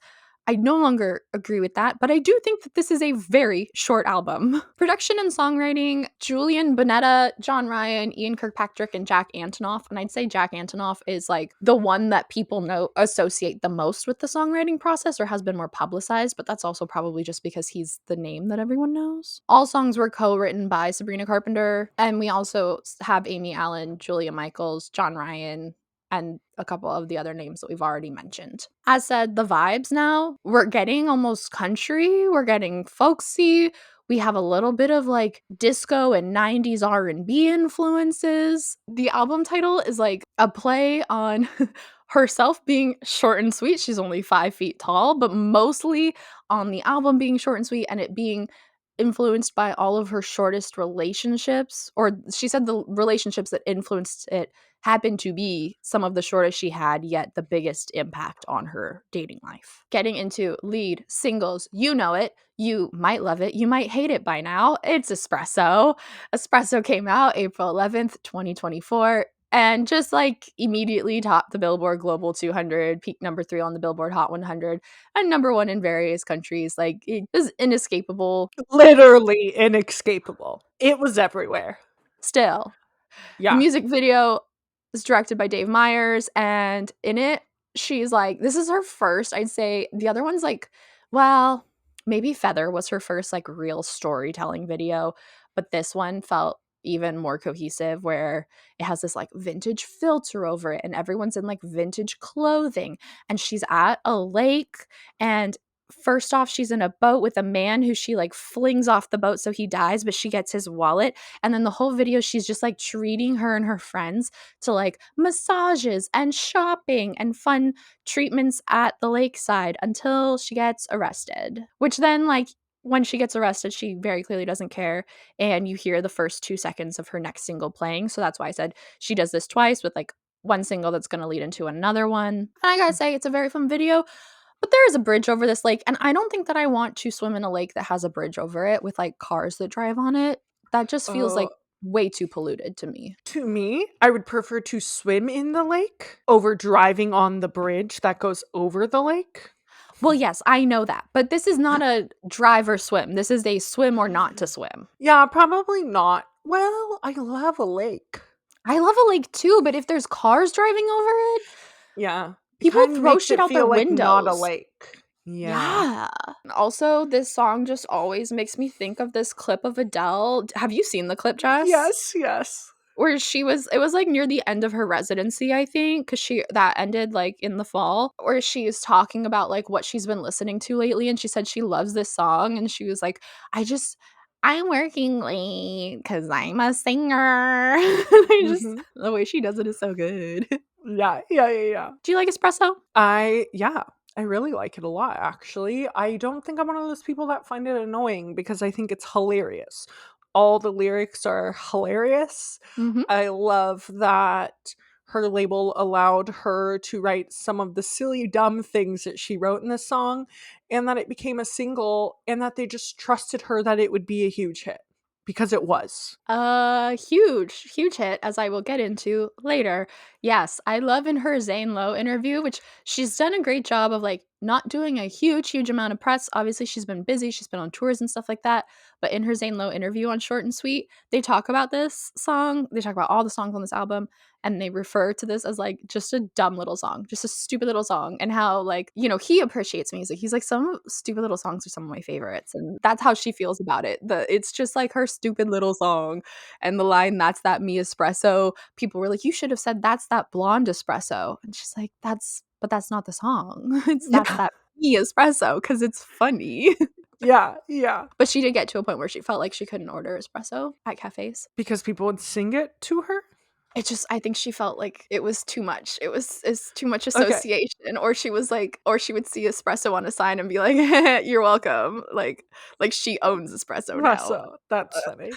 I no longer agree with that, but I do think that this is a very short album. Production and songwriting, Julian Bonetta, John Ryan, Ian Kirkpatrick, and Jack Antonoff. And I'd say Jack Antonoff is like the one that people associate the most with the songwriting process or has been more publicized, but that's also probably just because he's the name that everyone knows. All songs were co-written by Sabrina Carpenter, and we also have Amy Allen, Julia Michaels, John Ryan, and a couple of the other names that we've already mentioned. As said, the vibes now, we're getting almost country, we're getting folksy, we have a little bit of like disco and 90s R&B influences. The album title is like a play on herself being short and sweet. She's only 5 feet tall, but mostly on the album being short and sweet and it being influenced by all of her shortest relationships, or she said the relationships that influenced it happened to be some of the shortest she had, yet the biggest impact on her dating life. Getting into lead singles, you know it, you might love it, you might hate it by now. It's Espresso. Espresso came out April 11th, 2024. And just like immediately topped the Billboard Global 200, peaked number 3 on the Billboard Hot 100, and number 1 in various countries. Like, it was inescapable. Literally inescapable. It was everywhere. Still, the Yeah. music video is directed by Dave Meyers, and in it, she's like, this is her first, I'd say, the other one's like, well, maybe Feather was her first like real storytelling video, but this one felt even more cohesive, where it has this like vintage filter over it and everyone's in like vintage clothing and she's at a lake, and first off she's in a boat with a man who she like flings off the boat so he dies, but she gets his wallet, and then the whole video she's just like treating her and her friends to like massages and shopping and fun treatments at the lakeside until she gets arrested, which then like when she gets arrested she very clearly doesn't care, and you hear the first 2 seconds of her next single playing. So that's why I said she does this twice with like one single that's going to lead into another one. And I gotta say, it's a very fun video. But there is a bridge over this lake, and I don't think that I want to swim in a lake that has a bridge over it with like cars that drive on it. That just feels like way too polluted to me. To me, I would prefer to swim in the lake over driving on the bridge that goes over the lake. Well, yes, I know that, but this is not a drive or swim. This is a swim or not to swim. Yeah, probably not. Well, I love a lake. I love a lake too, but if there's cars driving over it, Yeah. It people kind of throw makes shit it out their feel like not a windows. lake. Yeah. Yeah. Also, this song just always makes me think of this clip of Adele. Have you seen the clip, Jess? Yes, yes. Where it was like near the end of her residency, I think, because that ended like in the fall, where she is talking about like what she's been listening to lately. And she said she loves this song. And she was like, I'm working late because I'm a singer. Mhm. The way she does it is so good. Yeah, yeah, yeah, yeah. Do you like espresso? Yeah, I really like it a lot, actually. I don't think I'm one of those people that find it annoying because I think it's hilarious. All the lyrics are hilarious. Mm-hmm. I love that her label allowed her to write some of the silly, dumb things that she wrote in this song, and that it became a single, and that they just trusted her that it would be a huge hit because it was. Huge hit, as I will get into later. Yes, I love in her Zane Lowe interview, which she's done a great job of like not doing a huge amount of press. Obviously, she's been busy, she's been on tours and stuff like that. But in her Zane Lowe interview on Short and Sweet, they talk about this song. They talk about all the songs on this album, and they refer to this as like just a dumb little song, just a stupid little song, and how like, he appreciates music. He's like, some stupid little songs are some of my favorites, and that's how she feels about it. It's just like her stupid little song. And the line, "That's that me espresso," people were like, "You should have said that's that blonde espresso." And she's like, but that's not the song. It's that's Yeah. that me espresso because it's funny. Yeah, yeah. But she did get to a point where she felt like she couldn't order espresso at cafes. Because people would sing it to her? I think she felt like it was too much. It's too much Okay. association, or she was like, or she would see espresso on a sign and be like, "You're welcome." Like she owns espresso now. Espresso. That's funny.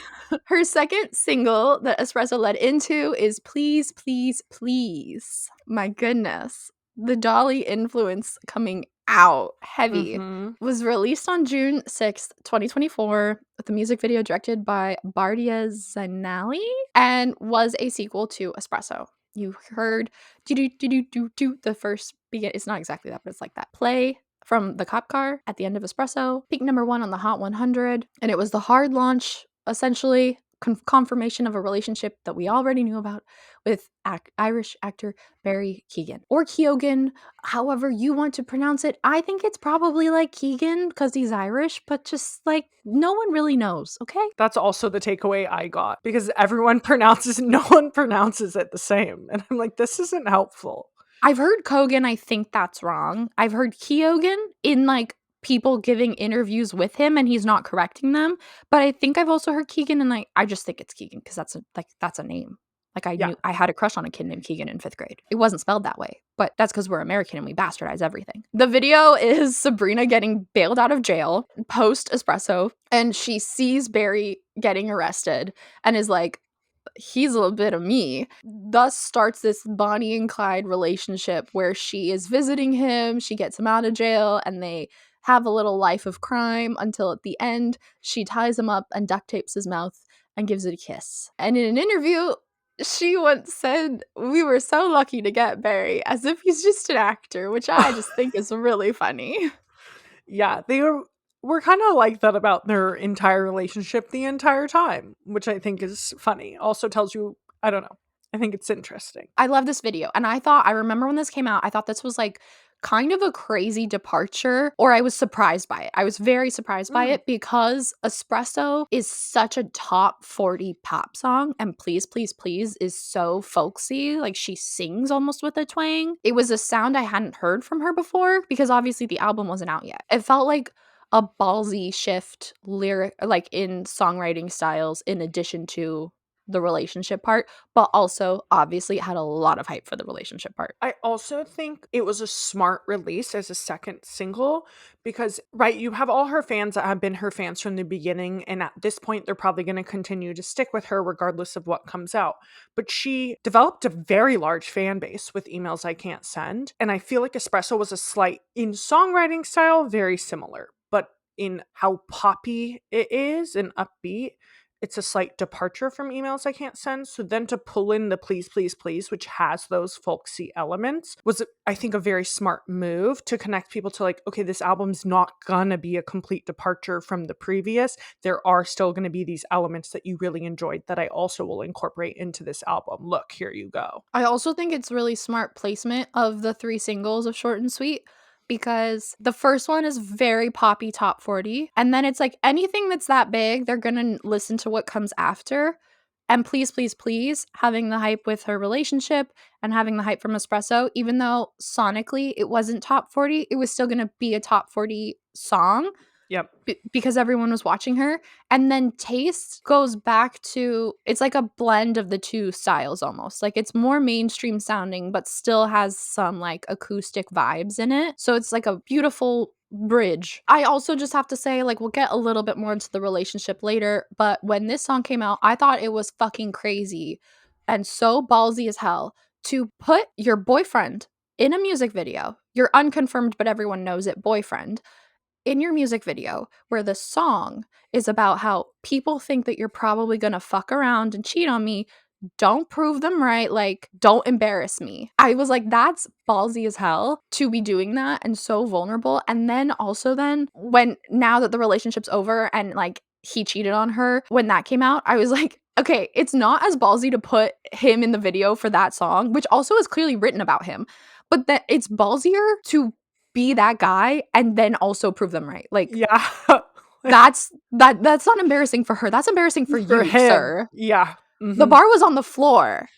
Her second single that Espresso led into is Please, Please, Please. My goodness. The Dolly influence coming out heavy. Mhm. Was released on June 6th, 2024, with a music video directed by Bardia Zainali and was a sequel to Espresso. You heard do do do do do do the first begin. It's not exactly that, but it's like that play from the cop car at the end of Espresso, peak number 1 on the Hot 100, and it was the hard launch, essentially confirmation of a relationship that we already knew about with Irish actor Barry Keoghan, or Keoghan, however you want to pronounce it. I think it's probably like Keegan because he's Irish, but just like no one really knows, okay? That's also the takeaway I got because no one pronounces it the same. And I'm like, this isn't helpful. I've heard Kogan, I think that's wrong. I've heard Keoghan in like people giving interviews with him and he's not correcting them. But I think I've also heard Keegan, and like I just think it's Keegan because that's a name. Like Yeah. I had a crush on a kid named Keegan in 5th grade. It wasn't spelled that way, but that's because we're American and we bastardize everything. The video is Sabrina getting bailed out of jail post Espresso, and she sees Barry getting arrested and is like, he's a little bit of me. Thus starts this Bonnie and Clyde relationship where she is visiting him, she gets him out of jail, and they have a little life of crime until at the end she ties him up and duct tapes his mouth and gives it a kiss. And in an interview, she once said, "We were so lucky to get Barry," as if he's just an actor, which I just think is really funny. Yeah, were kind of like that about their entire relationship the entire time, which I think is funny. Also tells you, I don't know. I think it's interesting. I love this video. And I remember when this came out, I thought this was like kind of a crazy departure, or I was surprised by it. I was very surprised by it because Espresso is such a top 40 pop song, and Please, Please, Please is so folksy. Like she sings almost with a twang. It was a sound I hadn't heard from her before because obviously the album wasn't out yet. It felt like a ballsy shift lyric, like in songwriting styles, in addition to the relationship part, but also obviously it had a lot of hype for the relationship part. I also think it was a smart release as a second single because, right, you have all her fans that have been her fans from the beginning, and at this point, they're probably going to continue to stick with her regardless of what comes out. But she developed a very large fan base with Emails I Can't Send, and I feel like Espresso was a slight, in songwriting style, very similar, but in how poppy it is and upbeat, it's a slight departure from emails I can't send. So then to pull in the please, please, please, which has those folksy elements, was, I think, a very smart move to connect people to like, okay, this album's not gonna be a complete departure from the previous. There are still gonna be these elements that you really enjoyed that I also will incorporate into this album. Look, here you go. I also think it's really smart placement of the 3 singles of Short and Sweet, because the first one is very poppy top 40, and then it's like anything that's that big, they're gonna listen to what comes after. And Please, Please, Please, having the hype with her relationship and having the hype from Espresso, even though sonically it wasn't top 40, it was still gonna be a top 40 song. Yep. Because everyone was watching her. And then Taste goes back to, it's like a blend of the two styles almost. Like it's more mainstream sounding, but still has some like acoustic vibes in it. So it's like a beautiful bridge. I also just have to say, like, we'll get a little bit more into the relationship later, but when this song came out, I thought it was fucking crazy and so ballsy as hell to put your boyfriend in a music video, your unconfirmed but everyone knows it boyfriend, in your music video, where the song is about how people think that you're probably gonna fuck around and cheat on me. Don't prove them right. Like, don't embarrass me. I was like, that's ballsy as hell to be doing that and so vulnerable. And then also, then when now that the relationship's over and like he cheated on her, when that came out, I was like, okay, it's not as ballsy to put him in the video for that song, which also is clearly written about him, but that it's ballsier to be that guy and then also prove them right. Like, Yeah. that's not embarrassing for her. That's embarrassing for you, him. sir. Yeah. The bar was on the floor.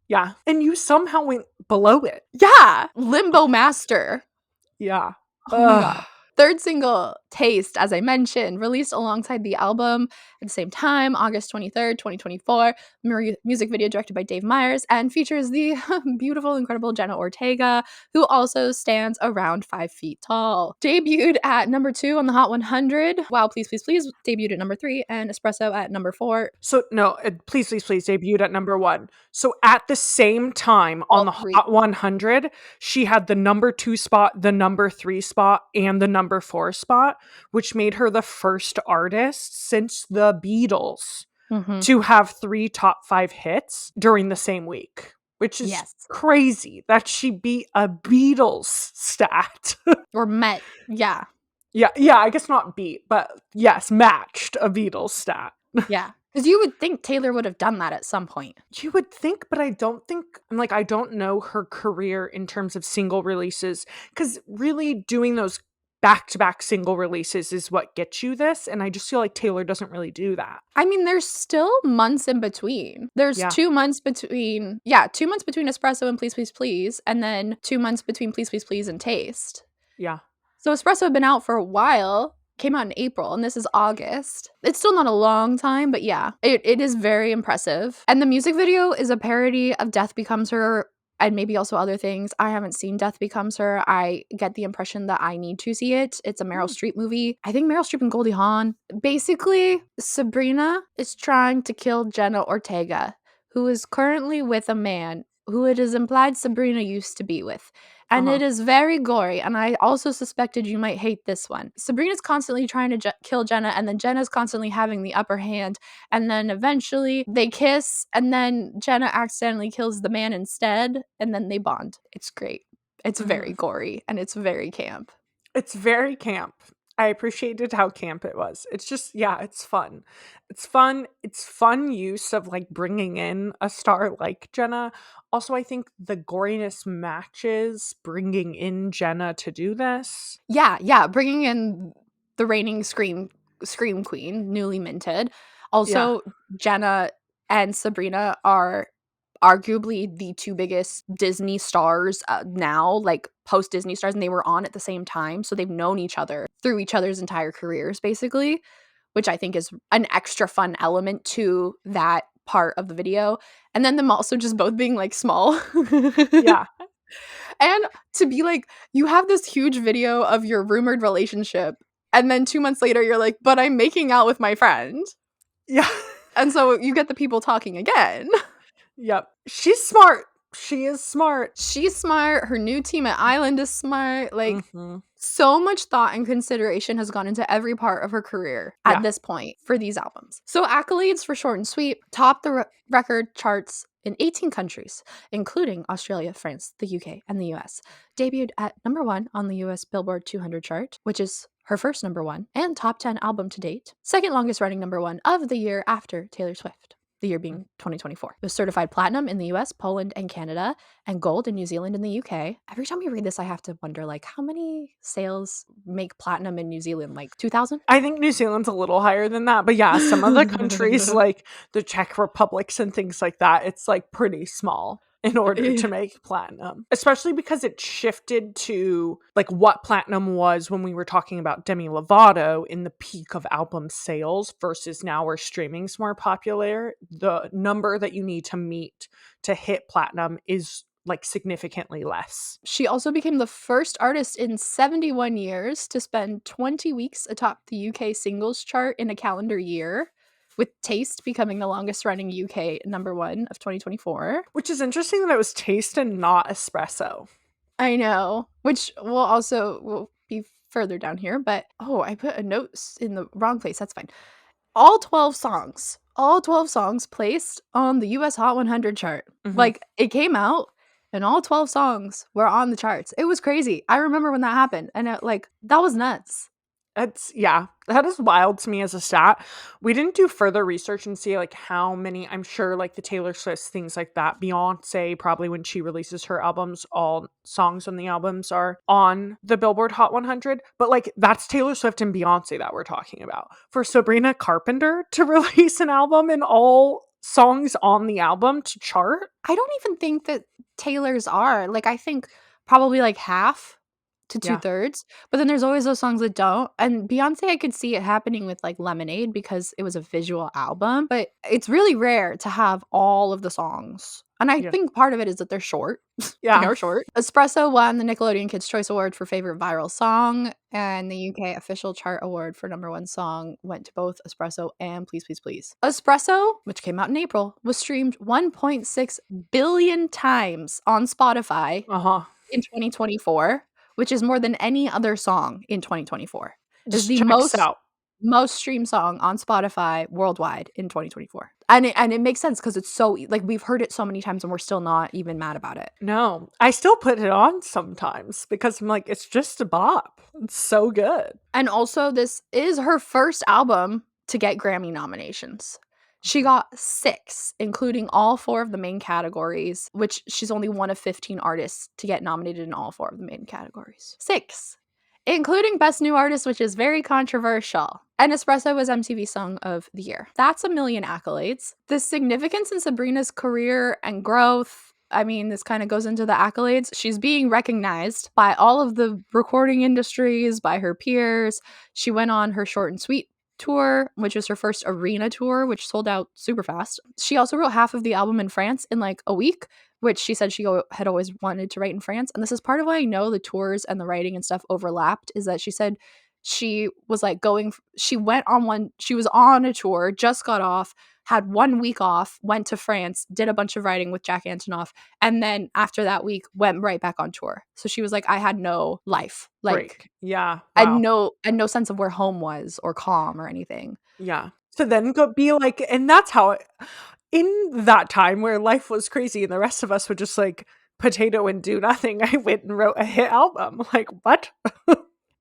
Yeah. And you somehow went below it. Yeah. Limbo master. Yeah. Oh my God. Third single, Taste, as I mentioned, released alongside the album at the same time, August 23rd, 2024. Music video directed by Dave Meyers and features the beautiful, incredible Jenna Ortega, who also stands around 5 feet tall. Debuted at number 2 on the Hot 100, while Please, Please, Please debuted at number 3, and Espresso at number 4. So, no, Please, Please, Please debuted at number 1. So, at the same time on the Hot 100, she had the number 2 spot, the number 3 spot, and the number 4 spot, which made her the first artist since the Beatles to have 3 top 5 hits during the same week, which is crazy that she beat a Beatles stat. Or met, yeah. Yeah, I guess not beat, but yes, matched a Beatles stat. Yeah. Because you would think Taylor would have done that at some point. You would think, but I don't think, I don't know her career in terms of single releases, because really doing those back-to-back single releases is what gets you this, and I just feel like Taylor doesn't really do that. I mean, there's still months in between. There's 2 months between, 2 months between Espresso and Please, Please, Please, and then 2 months between Please, Please, Please and Taste. Yeah. So Espresso had been out for a while, came out in April, and this is August. It's still not a long time, but yeah, it is very impressive. And the music video is a parody of Death Becomes Her, and maybe also other things. I haven't seen Death Becomes Her. I get the impression that I need to see it. It's a Meryl Streep movie. I think Meryl Streep and Goldie Hawn. Basically, Sabrina is trying to kill Jenna Ortega, who is currently with a man who it is implied Sabrina used to be with. And it is very gory, and I also suspected you might hate this one. Sabrina's constantly trying to kill Jenna, and then Jenna's constantly having the upper hand, and then eventually they kiss, and then Jenna accidentally kills the man instead, and then they bond. It's great. It's very gory, and it's very camp. It's very camp. I appreciated how camp it was. It's just, it's fun. It's fun. It's fun use of like bringing in a star like Jenna. Also, I think the goriness matches bringing in Jenna to do this. Yeah, bringing in the reigning Scream Queen, newly minted. Also, Jenna and Sabrina are arguably the 2 biggest Disney stars now, like post Disney stars, and they were on at the same time, so they've known each other through each other's entire careers, basically, which I think is an extra fun element to that part of the video. And then them also just both being like small. Yeah. And to be like, you have this huge video of your rumored relationship, and then 2 months later you're like, but I'm making out with my friend. Yeah. And so you get the people talking again. Yep. She's smart. She is smart. She's smart. Her new team at Island is smart. Like, Mhm. so much thought and consideration has gone into every part of her career Yeah. at this point for these albums. So accolades for Short and Sweet topped the record charts in 18 countries, including Australia, France, the UK, and the US. Debuted at number 1 on the US Billboard 200 chart, which is her first number 1 and top 10 album to date. Second longest running number 1 of the year after Taylor Swift. The year being 2024. It was certified platinum in the US, Poland, and Canada, and gold in New Zealand and the UK. Every time we read this, I have to wonder, like, how many sales make platinum in New Zealand? Like 2,000? I think New Zealand's a little higher than that, but yeah, some of the countries like the Czech Republics and things like that, it's like pretty small in order to make platinum, especially because it shifted to like what platinum was when we were talking about Demi Lovato in the peak of album sales versus now where streaming's more popular. The number that you need to meet to hit platinum is like significantly less. She also became the first artist in 71 years to spend 20 weeks atop the UK singles chart in a calendar year, with Taste becoming the longest running UK number 1 of 2024. Which is interesting that it was Taste and not Espresso. I know, which will be further down here, but I put a note in the wrong place. That's fine. All 12 songs placed on the US Hot 100 chart. Mhm. Like, it came out and all 12 songs were on the charts. It was crazy. I remember when that happened, and that was nuts. That is wild to me as a stat. We didn't do further research and see like how many, I'm sure like the Taylor Swift, things like that. Beyonce, probably when she releases her albums, all songs on the albums are on the Billboard Hot 100. But like that's Taylor Swift and Beyonce that we're talking about. For Sabrina Carpenter to release an album and all songs on the album to chart. I don't even think that Taylor's are. Like, I think probably like half to 2/3, but then there's always those songs that don't. And Beyonce, I could see it happening with like Lemonade because it was a visual album, but it's really rare to have all of the songs. And I think part of it is that they're short. Yeah. They are short. Espresso won the Nickelodeon Kids' Choice Award for Favorite Viral Song, and the UK Official Chart Award for Number 1 Song went to both Espresso and Please Please Please. Espresso, which came out in April, was streamed 1.6 billion times on Spotify in 2024. Which is more than any other song in 2024. It's the most streamed song on Spotify worldwide in 2024. And it makes sense because it's so, like, we've heard it so many times and we're still not even mad about it. No, I still put it on sometimes because I'm like, it's just a bop. It's so good. And also, this is her first album to get Grammy nominations. She got 6, including all 4 of the main categories, which she's only one of 15 artists to get nominated in all 4 of the main categories. 6, including Best New Artist, which is very controversial. And Espresso was MTV Song of the Year. That's a million accolades. The significance in Sabrina's career and growth, I mean, this kind of goes into the accolades. She's being recognized by all of the recording industries, by her peers. She went on her Short and Sweet tour, which was her first arena tour, which sold out super fast. She also wrote half of the album in France in like a week, which she said she had always wanted to write in France. And this is part of why I know the tours and the writing and stuff overlapped, is that she said she was like she was on a tour, just got off, had 1 week off, went to France, did a bunch of writing with Jack Antonoff, and then after that week went right back on tour. So she was like, I had no life. Like, break. Yeah. Wow. And no sense of where home was or calm or anything. Yeah. So then go be like, and that's how in that time where life was crazy and the rest of us would just like potato and do nothing, I went and wrote a hit album. Like, what?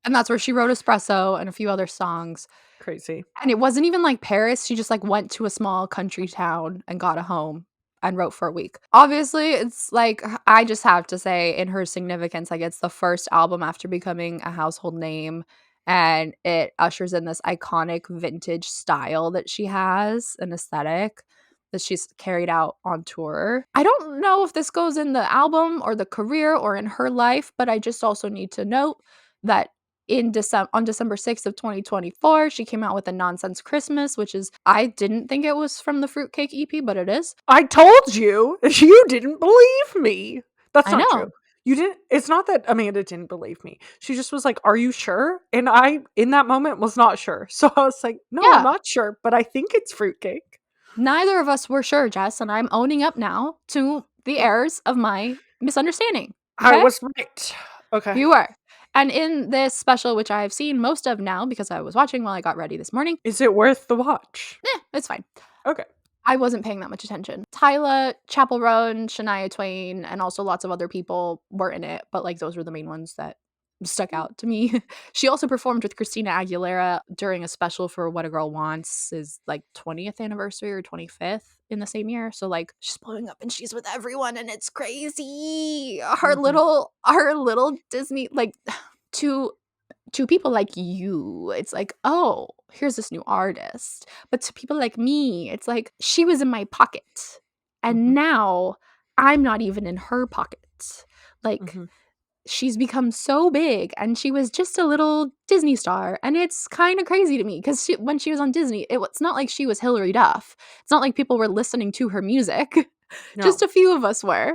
And that's where she wrote Espresso and a few other songs. Crazy. And it wasn't even like Paris. She just like went to a small country town and got a home and wrote for a week. Obviously, it's like, I just have to say, in her significance, like, it's the first album after becoming a household name, and it ushers in this iconic vintage style that she has, an aesthetic that she's carried out on tour. I don't know if this goes in the album or the career or in her life, but I just also need to note that on December 6th of 2024, she came out with a Nonsense Christmas, which is, I didn't think it was from the Fruitcake EP, but it is. I told you. You didn't believe me. That's not true. You didn't. It's not that Amanda didn't believe me. She just was like, are you sure? And I, in that moment, was not sure. So I was like, no, I'm not sure, but I think it's Fruitcake. Neither of us were sure, Jess, and I'm owning up now to the errors of my misunderstanding. I Okay? was right. Okay. You were. And in this special, which I've seen most of now because I was watching while I got ready this morning, Is it worth the watch? it's fine. Okay. I wasn't paying that much attention. Tyla, Chappell Roan, Shania Twain, and also lots of other people were in it, but like those were the main ones that stuck out to me. She also performed with Christina Aguilera during a special for What a Girl Wants, is like 20th anniversary or 25th in the same year. So like she's blowing up and she's with everyone and it's crazy. Her Mhm. little Disney, like to people like you, it's like, oh, here's this new artist. But to people like me, it's like she was in my pocket. And Mhm. now I'm not even in her pocket. Like Mhm. she's become so big and she was just a little Disney star. And it's kind of crazy to me because when she was on Disney, it's not like she was Hilary Duff. It's not like people were listening to her music. Just No. a few of us were.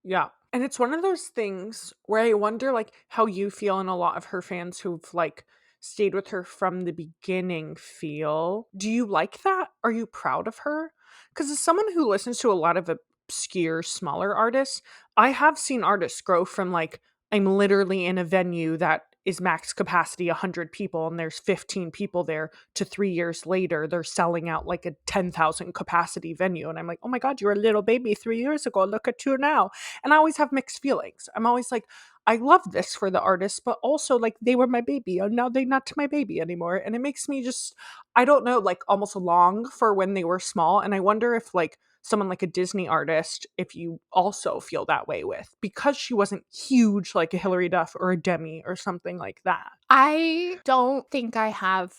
Yeah. And it's one of those things where I wonder like how you feel and a lot of her fans who've like stayed with her from the beginning feel. Do you like that? Are you proud of her? Because as someone who listens to a lot of obscure, smaller artists, I have seen artists grow from like, I'm literally in a venue that is max capacity 100 people and there's 15 people there, to 3 years later they're selling out like a 10,000 capacity venue and I'm like, oh my god, you were a little baby 3 years ago, look at you now. And I always have mixed feelings. I'm always like, I love this for the artist, but also like they were my baby and now they're not my baby anymore. And it makes me just, I don't know, like almost long for when they were small. And I wonder if like someone like a Disney artist, if you also feel that way with, because she wasn't huge like a Hilary Duff or a Demi or something like that. I don't think I have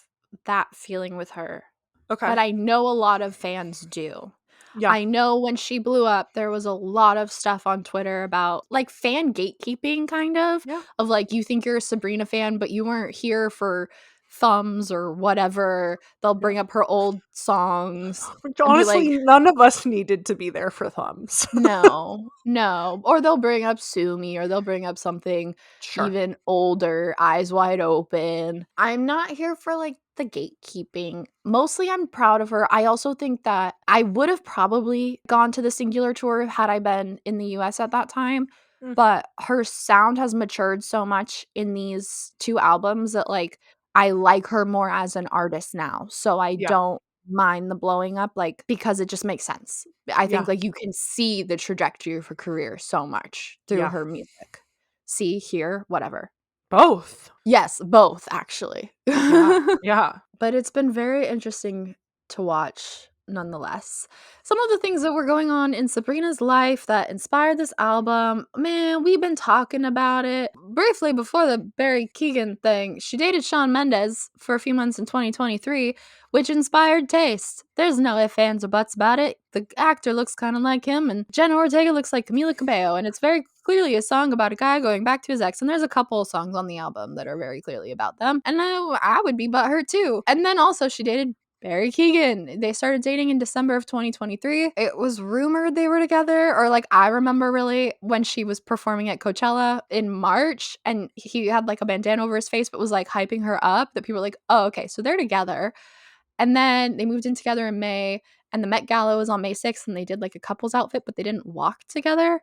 that feeling with her, Okay. but I know a lot of fans do. Yeah. I know when she blew up, there was a lot of stuff on Twitter about like fan gatekeeping, kind Yeah. of like you think you're a Sabrina fan, but you weren't here for thumbs or whatever. They'll Yeah. bring up her old songs Which and be honestly, like, none of us needed to be there for thumbs. no, no. Or they'll bring up Sue Me, or they'll bring up something Sure. even older, Eyes Wide Open. I'm not here for like the gatekeeping. Mostly I'm proud of her. I also think that I would have probably gone to the Singular tour had I been in the US at that time. Mm, But her sound has matured so much in these two albums that like I like her more as an artist now. So I yeah. don't mind the blowing up, like, because it just makes sense. I think, Yeah. like, you can see the trajectory of her career so much through Yeah. her music. See, hear, whatever. Both. Yes, both, actually. Yeah. Yeah. But it's been very interesting to watch nonetheless. Some of the things that were going on in Sabrina's life that inspired this album, man, we've been talking about it. Briefly before the Barry Keegan thing, she dated Shawn Mendes for a few months in 2023, which inspired taste. There's no ifs, ands, or buts about it. The actor looks kind of like him, and Jenna Ortega looks like Camila Cabello, and it's very clearly a song about a guy going back to his ex, and there's a couple of songs on the album that are very clearly about them, and I would be butthurt too. And then also she dated Barry Keegan. They started dating in December of 2023. It was rumored they were together, or like I remember really when she was performing at Coachella in March and he had like a bandana over his face but was like hyping her up, that people were like, oh, okay, so they're together. And then they moved in together in May, and the Met Gala was on May 6th, and they did like a couple's outfit, but they didn't walk together.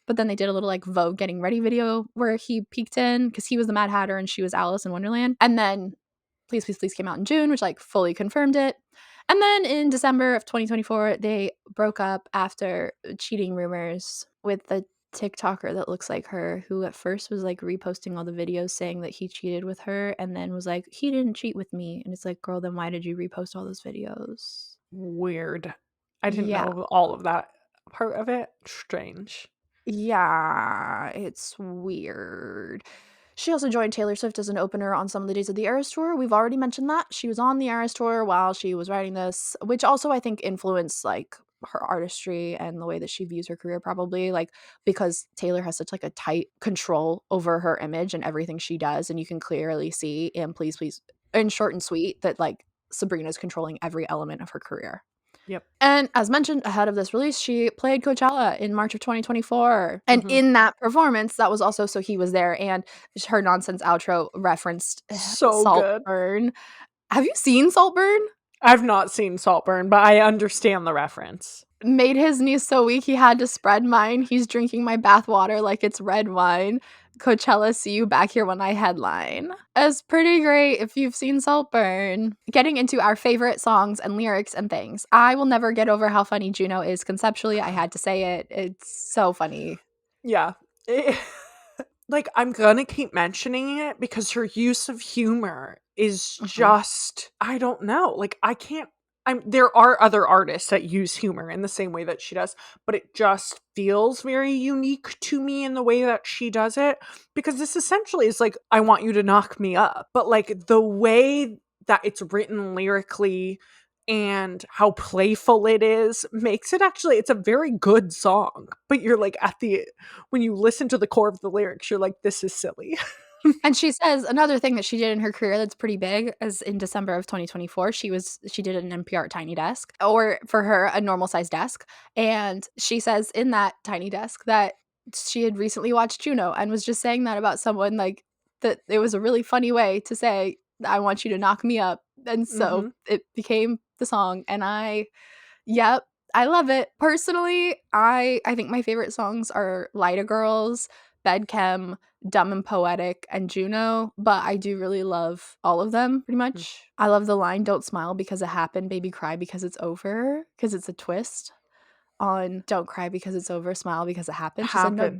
But then they did a little like Vogue getting ready video where he peeked in because he was the Mad Hatter and she was Alice in Wonderland. And then Please Please Please came out in June, which like fully confirmed it. And then in December of 2024, they broke up after cheating rumors with the TikToker that looks like her, who at first was like reposting all the videos saying that he cheated with her and then was like, he didn't cheat with me. And it's like, girl, then why did you repost all those videos? Weird. I didn't Yeah. know all of that part of it. Strange. Yeah, it's weird. She also joined Taylor Swift as an opener on some of the days of the Eras Tour. We've already mentioned that. She was on the Eras Tour while she was writing this, which also I think influenced like her artistry and the way that she views her career, probably like because Taylor has such like a tight control over her image and everything she does, and you can clearly see in Please Please, in Short and Sweet, that like Sabrina's controlling every element of her career. Yep. And as mentioned ahead of this release, she played Coachella in March of 2024. And Mhm. in that performance, that was also So He Was There, and her nonsense outro referenced So good. Saltburn. Have you seen Saltburn? I've not seen Saltburn, but I understand the reference. Made his knees so weak he had to spread mine. He's drinking my bathwater like it's red wine. Coachella, see you back here when I headline. It's pretty great if you've seen Saltburn. Getting into our favorite songs and lyrics and things. I will never get over how funny Juno is conceptually. I had to say it. It's so funny. Yeah. Like, I'm gonna keep mentioning it because her use of humor is just, I don't know. Like, I can't, there are other artists that use humor in the same way that she does, but it just feels very unique to me in the way that she does it, because this essentially is like, I want you to knock me up. But like the way that it's written lyrically and how playful it is makes it actually, it's a very good song. But you're like, when you listen to the core of the lyrics, you're like, this is silly. And she says another thing that she did in her career that's pretty big is in December of 2024, she did an NPR Tiny Desk, or for her, a normal sized desk. And she says in that tiny desk that she had recently watched Juno and was just saying that about someone, like that it was a really funny way to say, I want you to knock me up. And so it became the song. And yep, I love it. Personally, I think my favorite songs are Lyta Girls, Bed Chem, Dumb and Poetic, and Juno, but I do really love all of them pretty much. I love the line, don't smile because it happened, baby cry because it's over, because it's a twist on don't cry because it's over, smile because it happened. She said, no,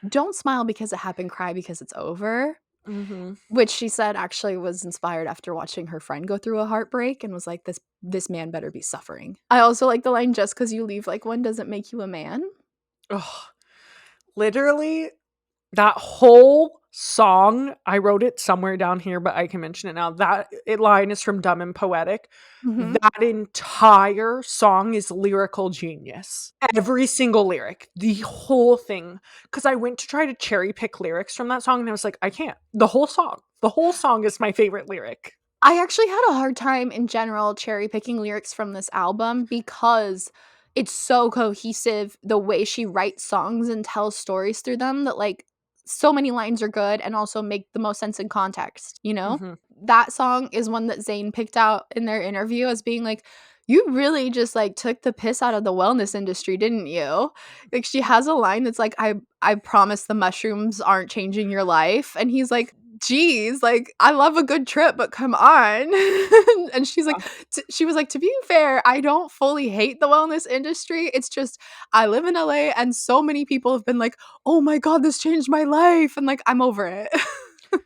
don't smile because it happened, cry because it's over. Which she said actually was inspired after watching her friend go through a heartbreak and was like, this man better be suffering. I also like the line, just because you leave like one doesn't make you a man. Ugh. Literally, that whole song, I wrote it somewhere down here, but I can mention it now. That line is from Dumb and Poetic. That entire song is lyrical genius. Every single lyric, the whole thing. Because I went to try to cherry pick lyrics from that song and I was like, I can't. The whole song is my favorite lyric. I actually had a hard time in general cherry picking lyrics from this album because it's so cohesive, the way she writes songs and tells stories through them, that like so many lines are good and also make the most sense in context, you know? That song is one that Zayn picked out in their interview as being like, you really just like took the piss out of the wellness industry, didn't you? Like she has a line that's like, I promise the mushrooms aren't changing your life. And he's like, geez, like I love a good trip, but come on. And she's like, she was like, to be fair, I don't fully hate the wellness industry. It's just I live in LA and so many people have been like, oh my God, this changed my life. And like, I'm over it.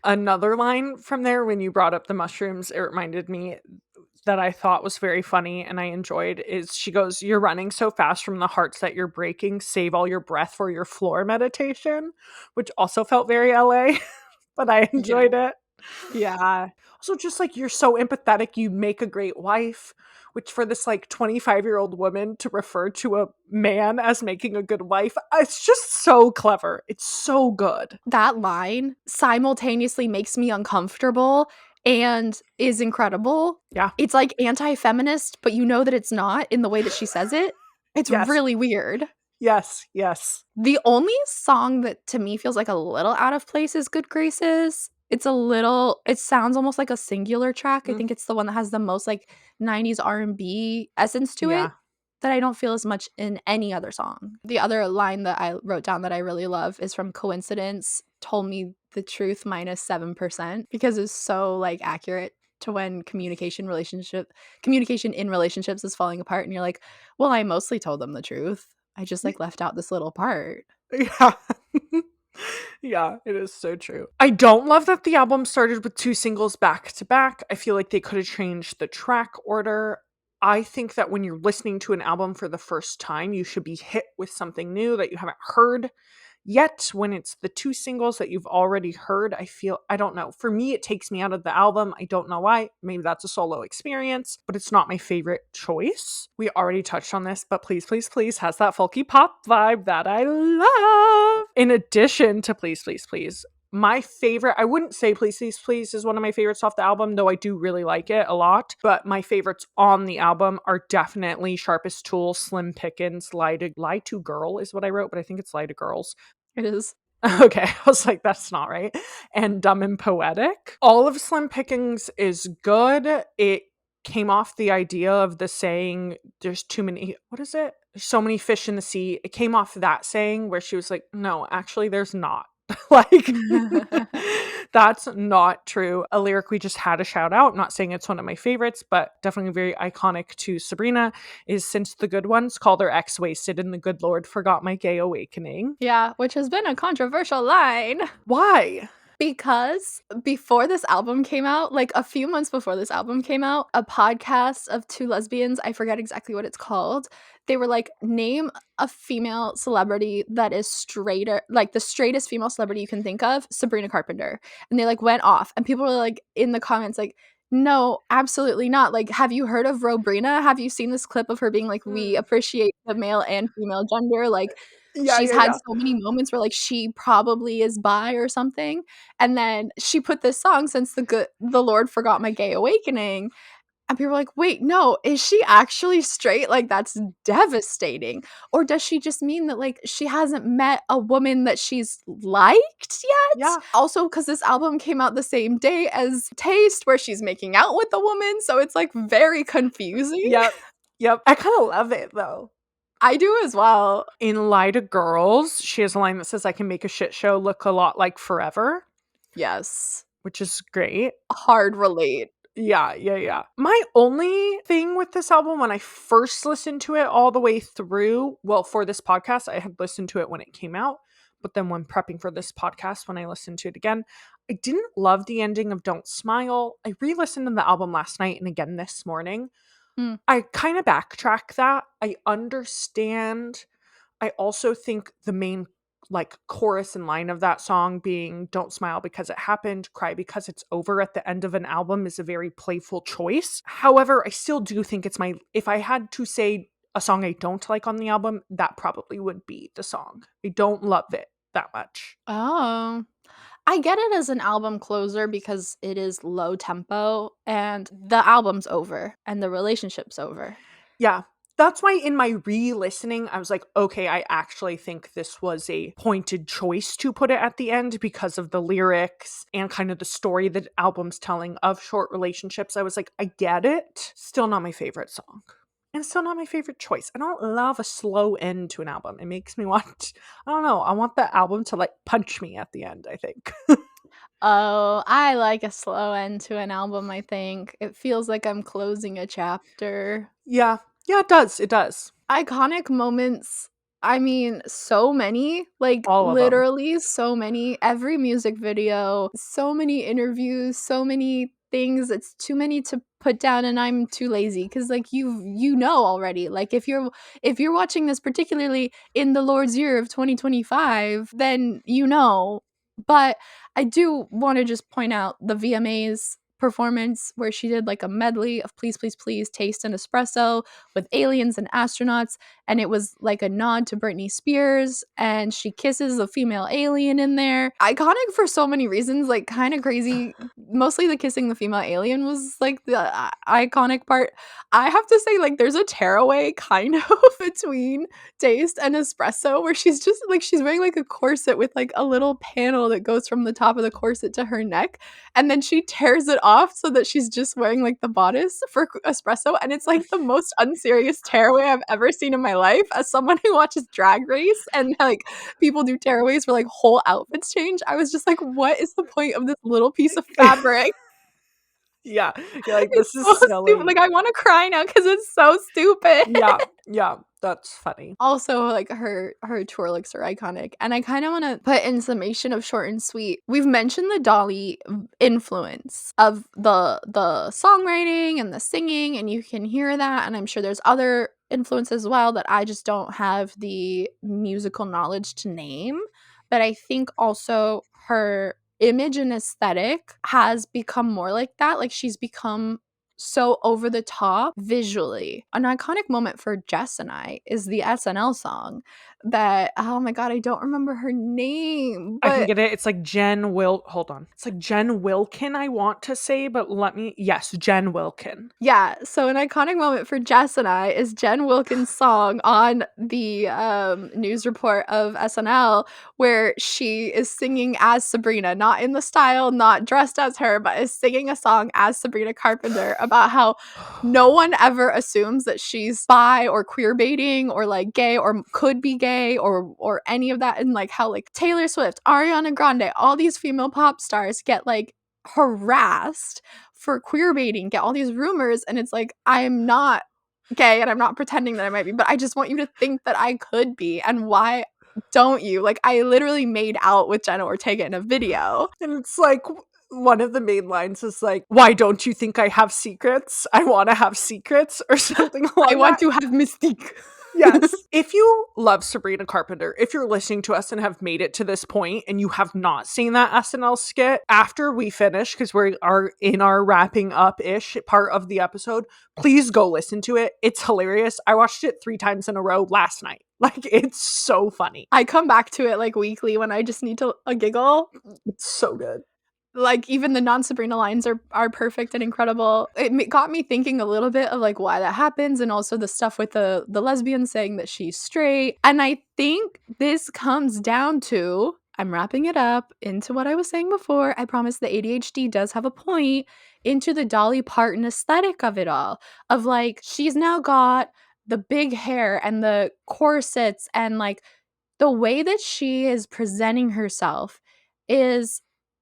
Another line from there, when you brought up the mushrooms, it reminded me that I thought was very funny and I enjoyed, is she goes, you're running so fast from the hearts that you're breaking, save all your breath for your floor meditation, which also felt very LA, but I enjoyed it. Yeah. Also, just like, you're so empathetic, you make a great wife, which for this like 25-year-old woman to refer to a man as making a good wife, it's just so clever. It's so good. That line simultaneously makes me uncomfortable and is incredible. Yeah. It's like anti-feminist, but you know that it's not in the way that she says it. It's really weird. Yes. The only song that to me feels like a little out of place is Good Graces. It sounds almost like a singular track. I think it's the one that has the most like 90s R&B essence to it that I don't feel as much in any other song. The other line that I wrote down that I really love is from Coincidence, told me the truth minus 7%, because it's so like accurate to when communication in relationships is falling apart and you're like, well, I mostly told them the truth. I just like left out this little part. Yeah. Yeah, it is so true. I don't love that the album started with 2 singles back to back. I feel like they could have changed the track order. I think that when you're listening to an album for the first time, you should be hit with something new that you haven't heard yet. When it's the 2 singles that you've already heard, I don't know. For me, it takes me out of the album. I don't know why. Maybe that's a solo experience, but it's not my favorite choice. We already touched on this, but Please, Please, Please has that folky pop vibe that I love. In addition to Please, Please, Please, my favorite, I wouldn't say Please, Please, Please is one of my favorites off the album, though I do really like it a lot. But my favorites on the album are definitely Sharpest Tool, Slim Pickens, Lie to Girl is what I wrote, but I think it's Lie to Girls. It is. Okay, I was like, that's not right. And Dumb and Poetic. All of Slim Pickens is good. It came off the idea of the saying, there's too many, what is it? There's so many fish in the sea. It came off that saying where she was like, no, actually, there's not. Like, that's not true. A lyric we just had a shout out, not saying it's one of my favorites, but definitely very iconic to Sabrina, is since the good ones call their ex wasted and the good Lord forgot my gay awakening. Yeah, which has been a controversial line. Why? Because before this album came out, like a few months before this album came out, a podcast of two lesbians, I forget exactly what it's called, they were like, name a female celebrity that is straighter, like the straightest female celebrity you can think of, Sabrina Carpenter. And they like went off, and people were like in the comments like, no, absolutely not. Like, have you heard of Robrina? Have you seen this clip of her being like, we appreciate the male and female gender? Like, she's had so many moments where like she probably is bi or something. And then she put this song, since the Lord forgot my gay awakening. And people were like, wait, no, is she actually straight? Like, that's devastating. Or does she just mean that, like, she hasn't met a woman that she's liked yet? Yeah. Also, because this album came out the same day as Taste, where she's making out with a woman. So it's, like, very confusing. Yep. I kind of love it, though. I do as well. In Lie to Girls, she has a line that says, I can make a shit show look a lot like Forever. Yes. Which is great. Hard relate. Yeah. My only thing with this album, when I first listened to it all the way through, well, for this podcast, I had listened to it when it came out, but then when prepping for this podcast, when I listened to it again, I didn't love the ending of Don't Smile. I re-listened to the album last night and again this morning. I kind of backtrack that. I understand. I also think the main like chorus and line of that song being don't smile because it happened, cry because it's over at the end of an album is a very playful choice. However, I still do think it's if I had to say a song I don't like on the album, that probably would be the song. I don't love it that much. Oh, I get it as an album closer because it is low tempo and the album's over and the relationship's over. Yeah. That's why in my re-listening, I was like, okay, I actually think this was a pointed choice to put it at the end because of the lyrics and kind of the story that the album's telling of short relationships. I was like, I get it. Still not my favorite song. And still not my favorite choice. I don't love a slow end to an album. It makes me want, I don't know, I want the album to like punch me at the end, I think. Oh, I like a slow end to an album, I think. It feels like I'm closing a chapter. Yeah, it does. It does. Iconic moments. I mean, so many. Like, literally so many. Every music video, so many interviews, so many things. It's too many to put down, and I'm too lazy because like you know already. Like if you're watching this particularly in the Lord's year of 2025, then you know. But I do want to just point out the VMAs performance where she did like a medley of Please Please Please, Taste, and Espresso with aliens and astronauts, and it was like a nod to Britney Spears, and she kisses a female alien in there. Iconic for so many reasons, like kind of crazy. Mostly the kissing the female alien was like the iconic part. I have to say, like, there's a tearaway kind of between Taste and Espresso where she's just like, she's wearing like a corset with like a little panel that goes from the top of the corset to her neck, and then she tears it off so that she's just wearing like the bodice for Espresso, and it's like the most unserious tearaway I've ever seen in my life. As someone who watches Drag Race and like people do tearaways where like whole outfits change, I was just like, what is the point of this little piece of fabric? Yeah, you're like, this is so silly. stupid. Like, I want to cry now because it's so stupid. Yeah, that's funny. Also, like her tour looks are iconic, and I kind of want to put in summation of short and sweet. We've mentioned the Dolly influence of the songwriting and the singing, and you can hear that, and I'm sure there's other influences as well that I just don't have the musical knowledge to name. But I think also her image and aesthetic has become more like that. Like, she's become so over the top visually. An iconic moment for Jess and I is the SNL song that, oh my god, I don't remember her name, I can but get it. It's like hold on. It's like Jen Wilkin, I want to say, but yes, Jen Wilkin. yeah, so an iconic moment for Jess and I is Jen Wilkins' song on the news report of SNL where she is singing as Sabrina, not in the style, not dressed as her, but is singing a song as Sabrina Carpenter about how no one ever assumes that she's bi or queer baiting or like gay or could be gay or any of that, and like how like Taylor Swift, Ariana Grande, all these female pop stars get like harassed for queer baiting, get all these rumors, and it's like, I'm not gay and I'm not pretending that I might be, but I just want you to think that I could be, and why don't you? Like, I literally made out with Jenna Ortega in a video. And it's like one of the main lines is like, why don't you think I have secrets? I want to have secrets or something along I want that. to have mystique. Yes. If you love Sabrina Carpenter, if you're listening to us and have made it to this point and you have not seen that SNL skit, after we finish, because we are in our wrapping up-ish part of the episode, please go listen to it. It's hilarious. I watched it 3 times in a row last night. Like, it's so funny. I come back to it like weekly when I just need to a giggle. It's so good. Like, even the non-Sabrina lines are perfect and incredible. It got me thinking a little bit of like why that happens, and also the stuff with the lesbian saying that she's straight. And I think this comes down to, I'm wrapping it up into what I was saying before. I promise the ADHD does have a point, into the Dolly Parton aesthetic of it all. Of like, she's now got the big hair and the corsets, and like the way that she is presenting herself is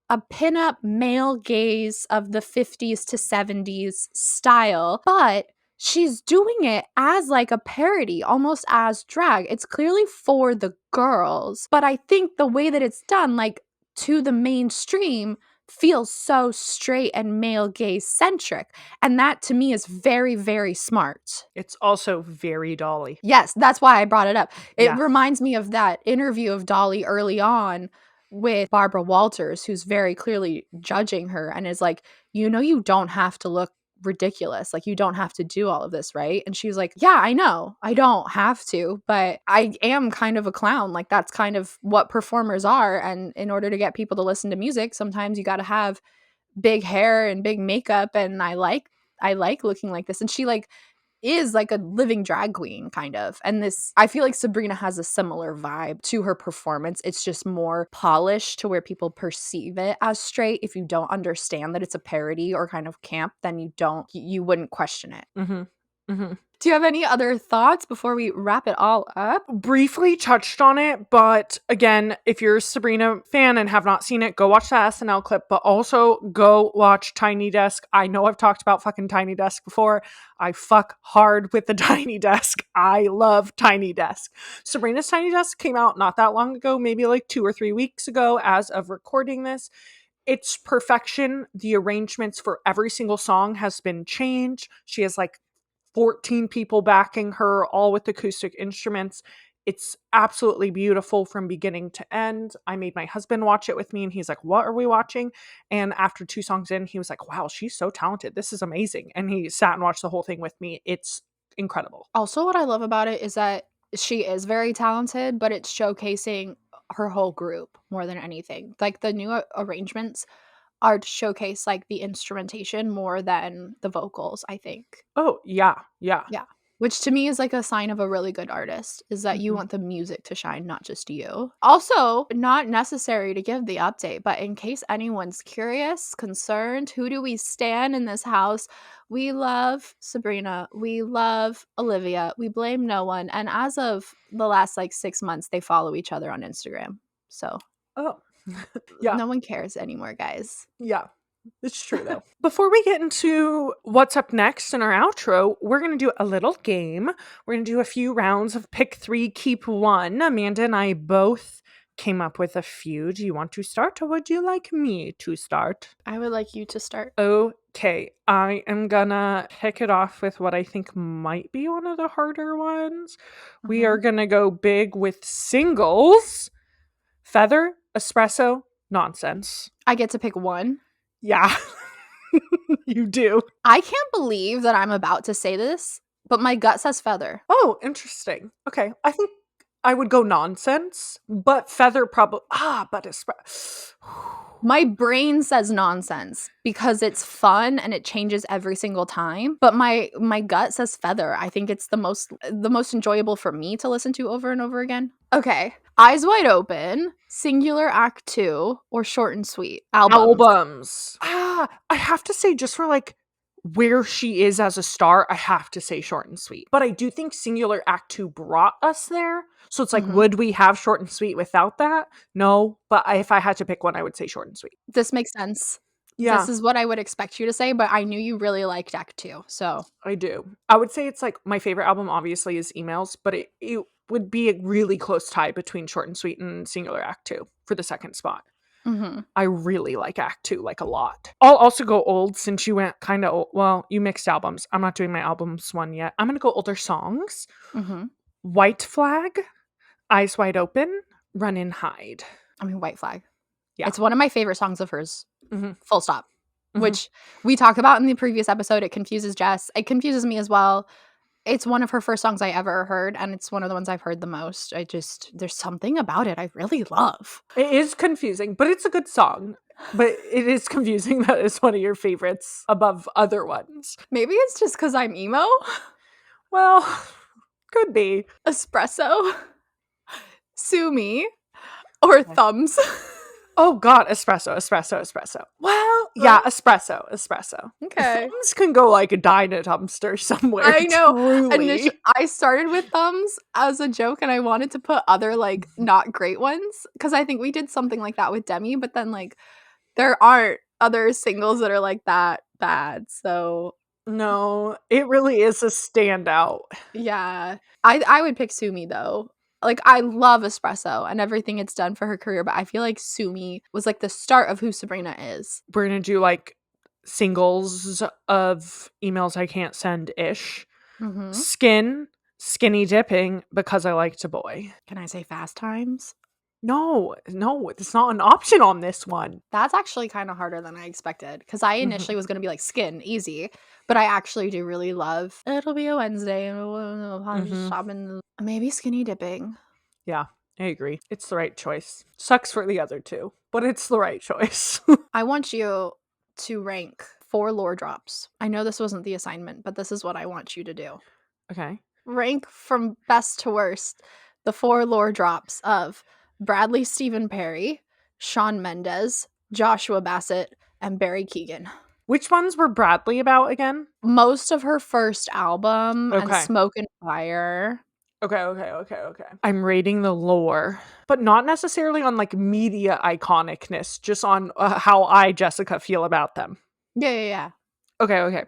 a pinup male gaze of the 50s to 70s style, but she's doing it as like a parody, almost as drag. It's clearly for the girls, but I think the way that it's done, like to the mainstream, feels so straight and male gaze centric. And that to me is very, very smart. It's also very Dolly. Yes, that's why I brought it up. It Yeah. reminds me of that interview of Dolly early on with Barbara Walters, who's very clearly judging her and is like, you know, you don't have to look ridiculous. Like, you don't have to do all of this, right? And she's like, yeah, I know. I don't have to, but I am kind of a clown. Like, that's kind of what performers are. And in order to get people to listen to music, sometimes you got to have big hair and big makeup. And I like looking like this. And she like is like a living drag queen kind of. And this, I feel like Sabrina has a similar vibe to her performance. It's just more polished to where people perceive it as straight. If you don't understand that it's a parody or kind of camp, then you wouldn't question it. Mm-hmm. Mm-hmm. Do you have any other thoughts before we wrap it all up? Briefly touched on it, but again, if you're a Sabrina fan and have not seen it, go watch that SNL clip, but also go watch Tiny Desk. I know I've talked about fucking Tiny Desk before. I fuck hard with the Tiny Desk. I love Tiny Desk. Sabrina's Tiny Desk came out not that long ago, maybe like 2 or 3 weeks ago as of recording this. It's perfection. The arrangements for every single song has been changed. She has like 14 people backing her, all with acoustic instruments. It's absolutely beautiful from beginning to end. I made my husband watch it with me, and he's like, what are we watching? And after 2 songs in, he was like, wow, she's so talented. This is amazing. And he sat and watched the whole thing with me. It's incredible. Also, what I love about it is that she is very talented, but it's showcasing her whole group more than anything. Like, the new arrangements are to showcase like the instrumentation more than the vocals, I think. Oh, yeah. Yeah. Yeah. Which to me is like a sign of a really good artist, is that you Mhm. want the music to shine, not just you. Also, not necessary to give the update, but in case anyone's curious, concerned, who do we stand in this house? We love Sabrina. We love Olivia. We blame no one. And as of the last like 6 months, they follow each other on Instagram. So Oh, yeah. no one cares anymore, guys. Yeah. It's true though. Before we get into what's up next in our outro, we're going to do a little game. We're going to do a few rounds of pick 3, keep 1. Amanda and I both came up with a few. Do you want to start, or would you like me to start? I would like you to start. Okay, I am gonna kick it off with what I think might be one of the harder ones. We are gonna go big with singles. Feather, espresso, nonsense. I get to pick one. Yeah, you do. I can't believe that I'm about to say this, but my gut says feather. Oh, interesting. Okay, I think I would go nonsense, but Feather probably but My brain says nonsense because it's fun and it changes every single time. But my gut says Feather. I think it's the most enjoyable for me to listen to over and over again. Okay. Eyes Wide Open, Singular Act 2, or Short and Sweet albums. I have to say, just for like where she is as a star, I have to say Short and Sweet. But I do think Singular Act 2 brought us there. So it's like, would we have Short and Sweet without that? No. But if I had to pick one, I would say Short and Sweet. This makes sense. Yeah. This is what I would expect you to say, but I knew you really liked Act 2, so. I do. I would say it's like my favorite album obviously is Emails, but it would be a really close tie between Short and Sweet and Singular Act 2 for the second spot. I really like Act 2, like a lot. I'll also go old since you went kind of old. Well, you mixed albums. I'm not doing my albums one yet. I'm going to go older songs. White Flag, Eyes Wide Open, Run and Hide. I mean, White Flag. Yeah. It's one of my favorite songs of hers. Full stop. Which we talked about in the previous episode. It confuses Jess. It confuses me as well. It's one of her first songs I ever heard, and it's one of the ones I've heard the most. There's something about it I really love. It is confusing, but it's a good song. But it is confusing that it's one of your favorites above other ones. Maybe it's just because I'm emo. Well, could be. Espresso, Sue Me, or Thumbs. Oh God, espresso. Well, yeah, espresso. Okay. Thumbs can go like a dine a dumpster somewhere. I know. Truly. I started with Thumbs as a joke, and I wanted to put other like not great ones because I think we did something like that with Demi, but then like there aren't other singles that are like that bad. So no, it really is a standout. Yeah, I would pick Sue Me though. Like, I love Espresso and everything it's done for her career, but I feel like Sue Me was like the start of who Sabrina is. We're gonna do like singles of Emails I Can't Send-ish. Skinny Dipping, Because I Liked a Boy. Can I say Fast Times? No, it's not an option on this one. That's actually kind of harder than I expected because I initially was going to be like Skin, easy, but I actually do really love It'll Be a Wednesday and shopping. Maybe Skinny Dipping. Yeah, I agree. It's the right choice. Sucks for the other two, but it's the right choice. I want you to rank 4 lore drops. I know this wasn't the assignment, but this is what I want you to do. Okay. Rank from best to worst the 4 lore drops of Bradley Stephen Perry, Shawn Mendes, Joshua Bassett, and Barry Keoghan. Which ones were Bradley about again? Most of her first album and Smoke and Fire. Okay. I'm rating the lore, but not necessarily on like media iconicness, just on how I, Jessica, feel about them. Yeah. Okay.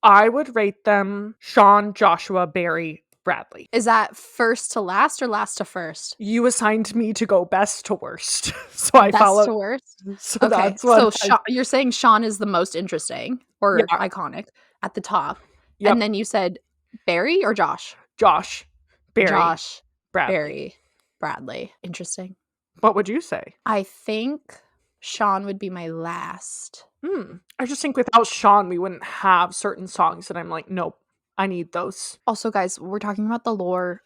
I would rate them Shawn, Joshua, Barry, Bradley. Is that first to last or last to first? You assigned me to go best to worst. So I followed. Best to worst? So okay. That's what so you're saying Shawn is the most interesting or iconic at the top. Yep. And then you said Barry or Josh? Josh. Barry. Josh. Bradley. Barry. Bradley. Interesting. What would you say? I think Shawn would be my last. I just think without Shawn, we wouldn't have certain songs that I'm like, nope. I need those. Also, guys, we're talking about the lore.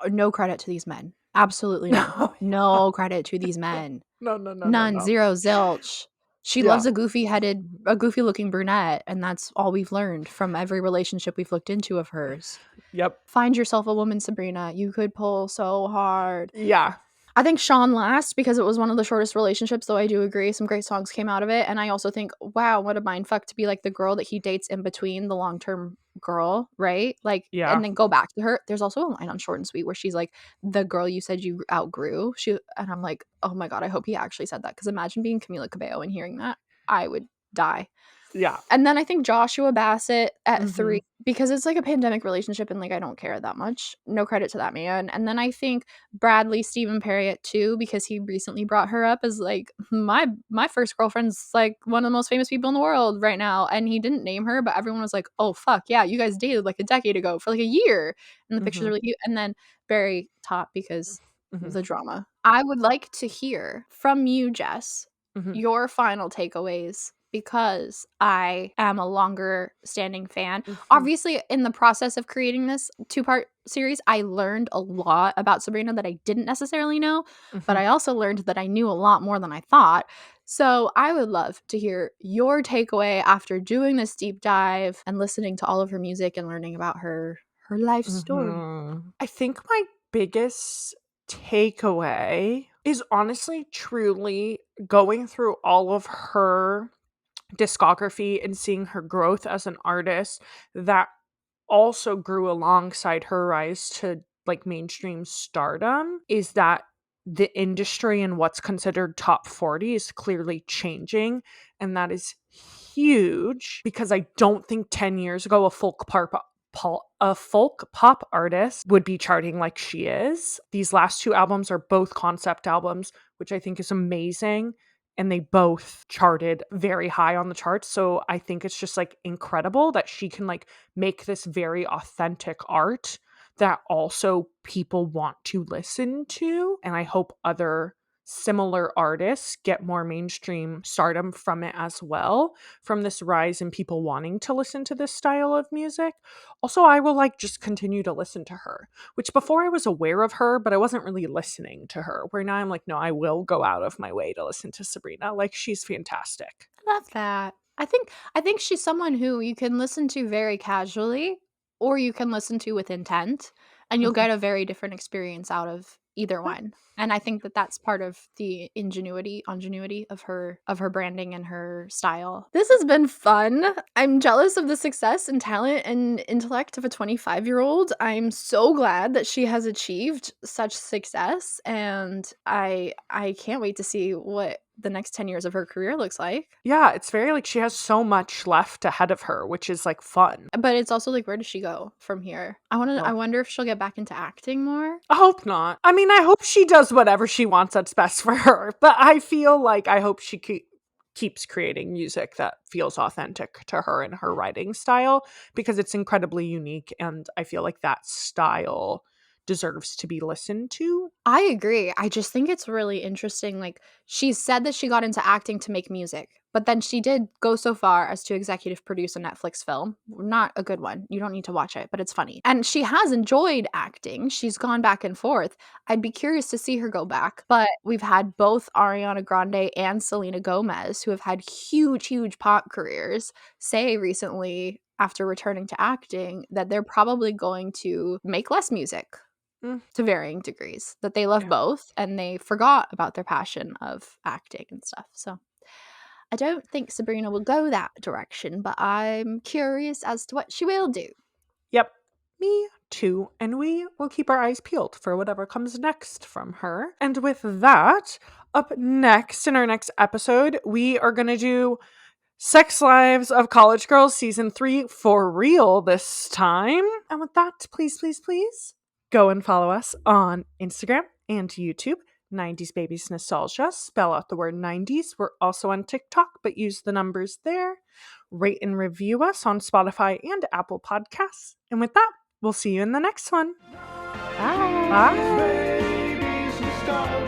No credit to these men. Absolutely not. No credit to these men. No. None. Zero. Zilch. She loves a goofy-looking brunette, and that's all we've learned from every relationship we've looked into of hers. Yep. Find yourself a woman, Sabrina. You could pull so hard. Yeah. I think Shawn last because it was one of the shortest relationships, though I do agree some great songs came out of it. And I also think, wow, what a mindfuck to be like the girl that he dates in between the long-term girl, right? Like, and then go back to her. There's also a line on Short and Sweet where she's like, the girl you said you outgrew. And I'm like, oh my God, I hope he actually said that. Because imagine being Camila Cabello and hearing that. I would die. Yeah. And then I think Joshua Bassett at 3 because it's like a pandemic relationship and like I don't care that much. No credit to that man. And then I think Bradley Stephen Perry at 2 because he recently brought her up as like my first girlfriend's like one of the most famous people in the world right now. And he didn't name her, but everyone was like, oh fuck yeah, you guys dated like a decade ago for like a year. And the pictures are really cute. And then Barry top because of the drama. I would like to hear from you, Jess, your final takeaways because I am a longer standing fan. Mhm. Obviously, in the process of creating this 2-part series, I learned a lot about Sabrina that I didn't necessarily know, but Mhm. I also learned that I knew a lot more than I thought. So I would love to hear your takeaway after doing this deep dive and listening to all of her music and learning about her life story. I think my biggest takeaway is honestly truly going through all of her discography and seeing her growth as an artist that also grew alongside her rise to like mainstream stardom, is that the industry and what's considered top 40 is clearly changing, and that is huge because I don't think 10 years ago a folk pop artist would be charting like she is. These last 2 albums are both concept albums, which I think is amazing, and they both charted very high on the charts. So I think it's just like incredible that she can like make this very authentic art that also people want to listen to. And I hope other similar artists get more mainstream stardom from it as well, from this rise in people wanting to listen to this style of music. Also, I will like just continue to listen to her, which before I was aware of her, but I wasn't really listening to her. Where now I'm like, no, I will go out of my way to listen to Sabrina. Like, she's fantastic. Love that. I think she's someone who you can listen to very casually or you can listen to with intent and you'll Mhm. get a very different experience out of either Yeah. one. And I think that that's part of the ingenuity of her branding and her style. This has been fun. I'm jealous of the success and talent and intellect of a 25-year-old. I'm so glad that she has achieved such success, and I can't wait to see what the next 10 years of her career looks like. Yeah, it's very like she has so much left ahead of her, which is like fun. But it's also like, where does she go from here? I Oh, wonder if she'll get back into acting more. I hope not. I mean, I hope she does whatever she wants that's best for her, but I feel like I hope she keeps creating music that feels authentic to her and her writing style because it's incredibly unique, and I feel like that style deserves to be listened to. I agree. I just think it's really interesting. Like, she said that she got into acting to make music, but then she did go so far as to executive produce a Netflix film. Not a good one. You don't need to watch it, but it's funny. And she has enjoyed acting. She's gone back and forth. I'd be curious to see her go back. But we've had both Ariana Grande and Selena Gomez, who have had huge, huge pop careers, say recently after returning to acting that they're probably going to make less music Mm, to varying degrees, that they love yeah. both and they forgot about their passion of acting and stuff. So I don't think Sabrina will go that direction, but I'm curious as to what she will do. Yep. Me too. And we will keep our eyes peeled for whatever comes next from her. And with that, up next in our next episode, we are going to do Sex Lives of College Girls Season 3 for real this time. And with that, please, please, please go and follow us on Instagram and YouTube. 90s Babies Nostalgia. Spell out the word 90s. We're also on TikTok, but use the numbers there. Rate and review us on Spotify and Apple Podcasts. And with that, we'll see you in the next one. Bye. Bye. Babies, nostalgia.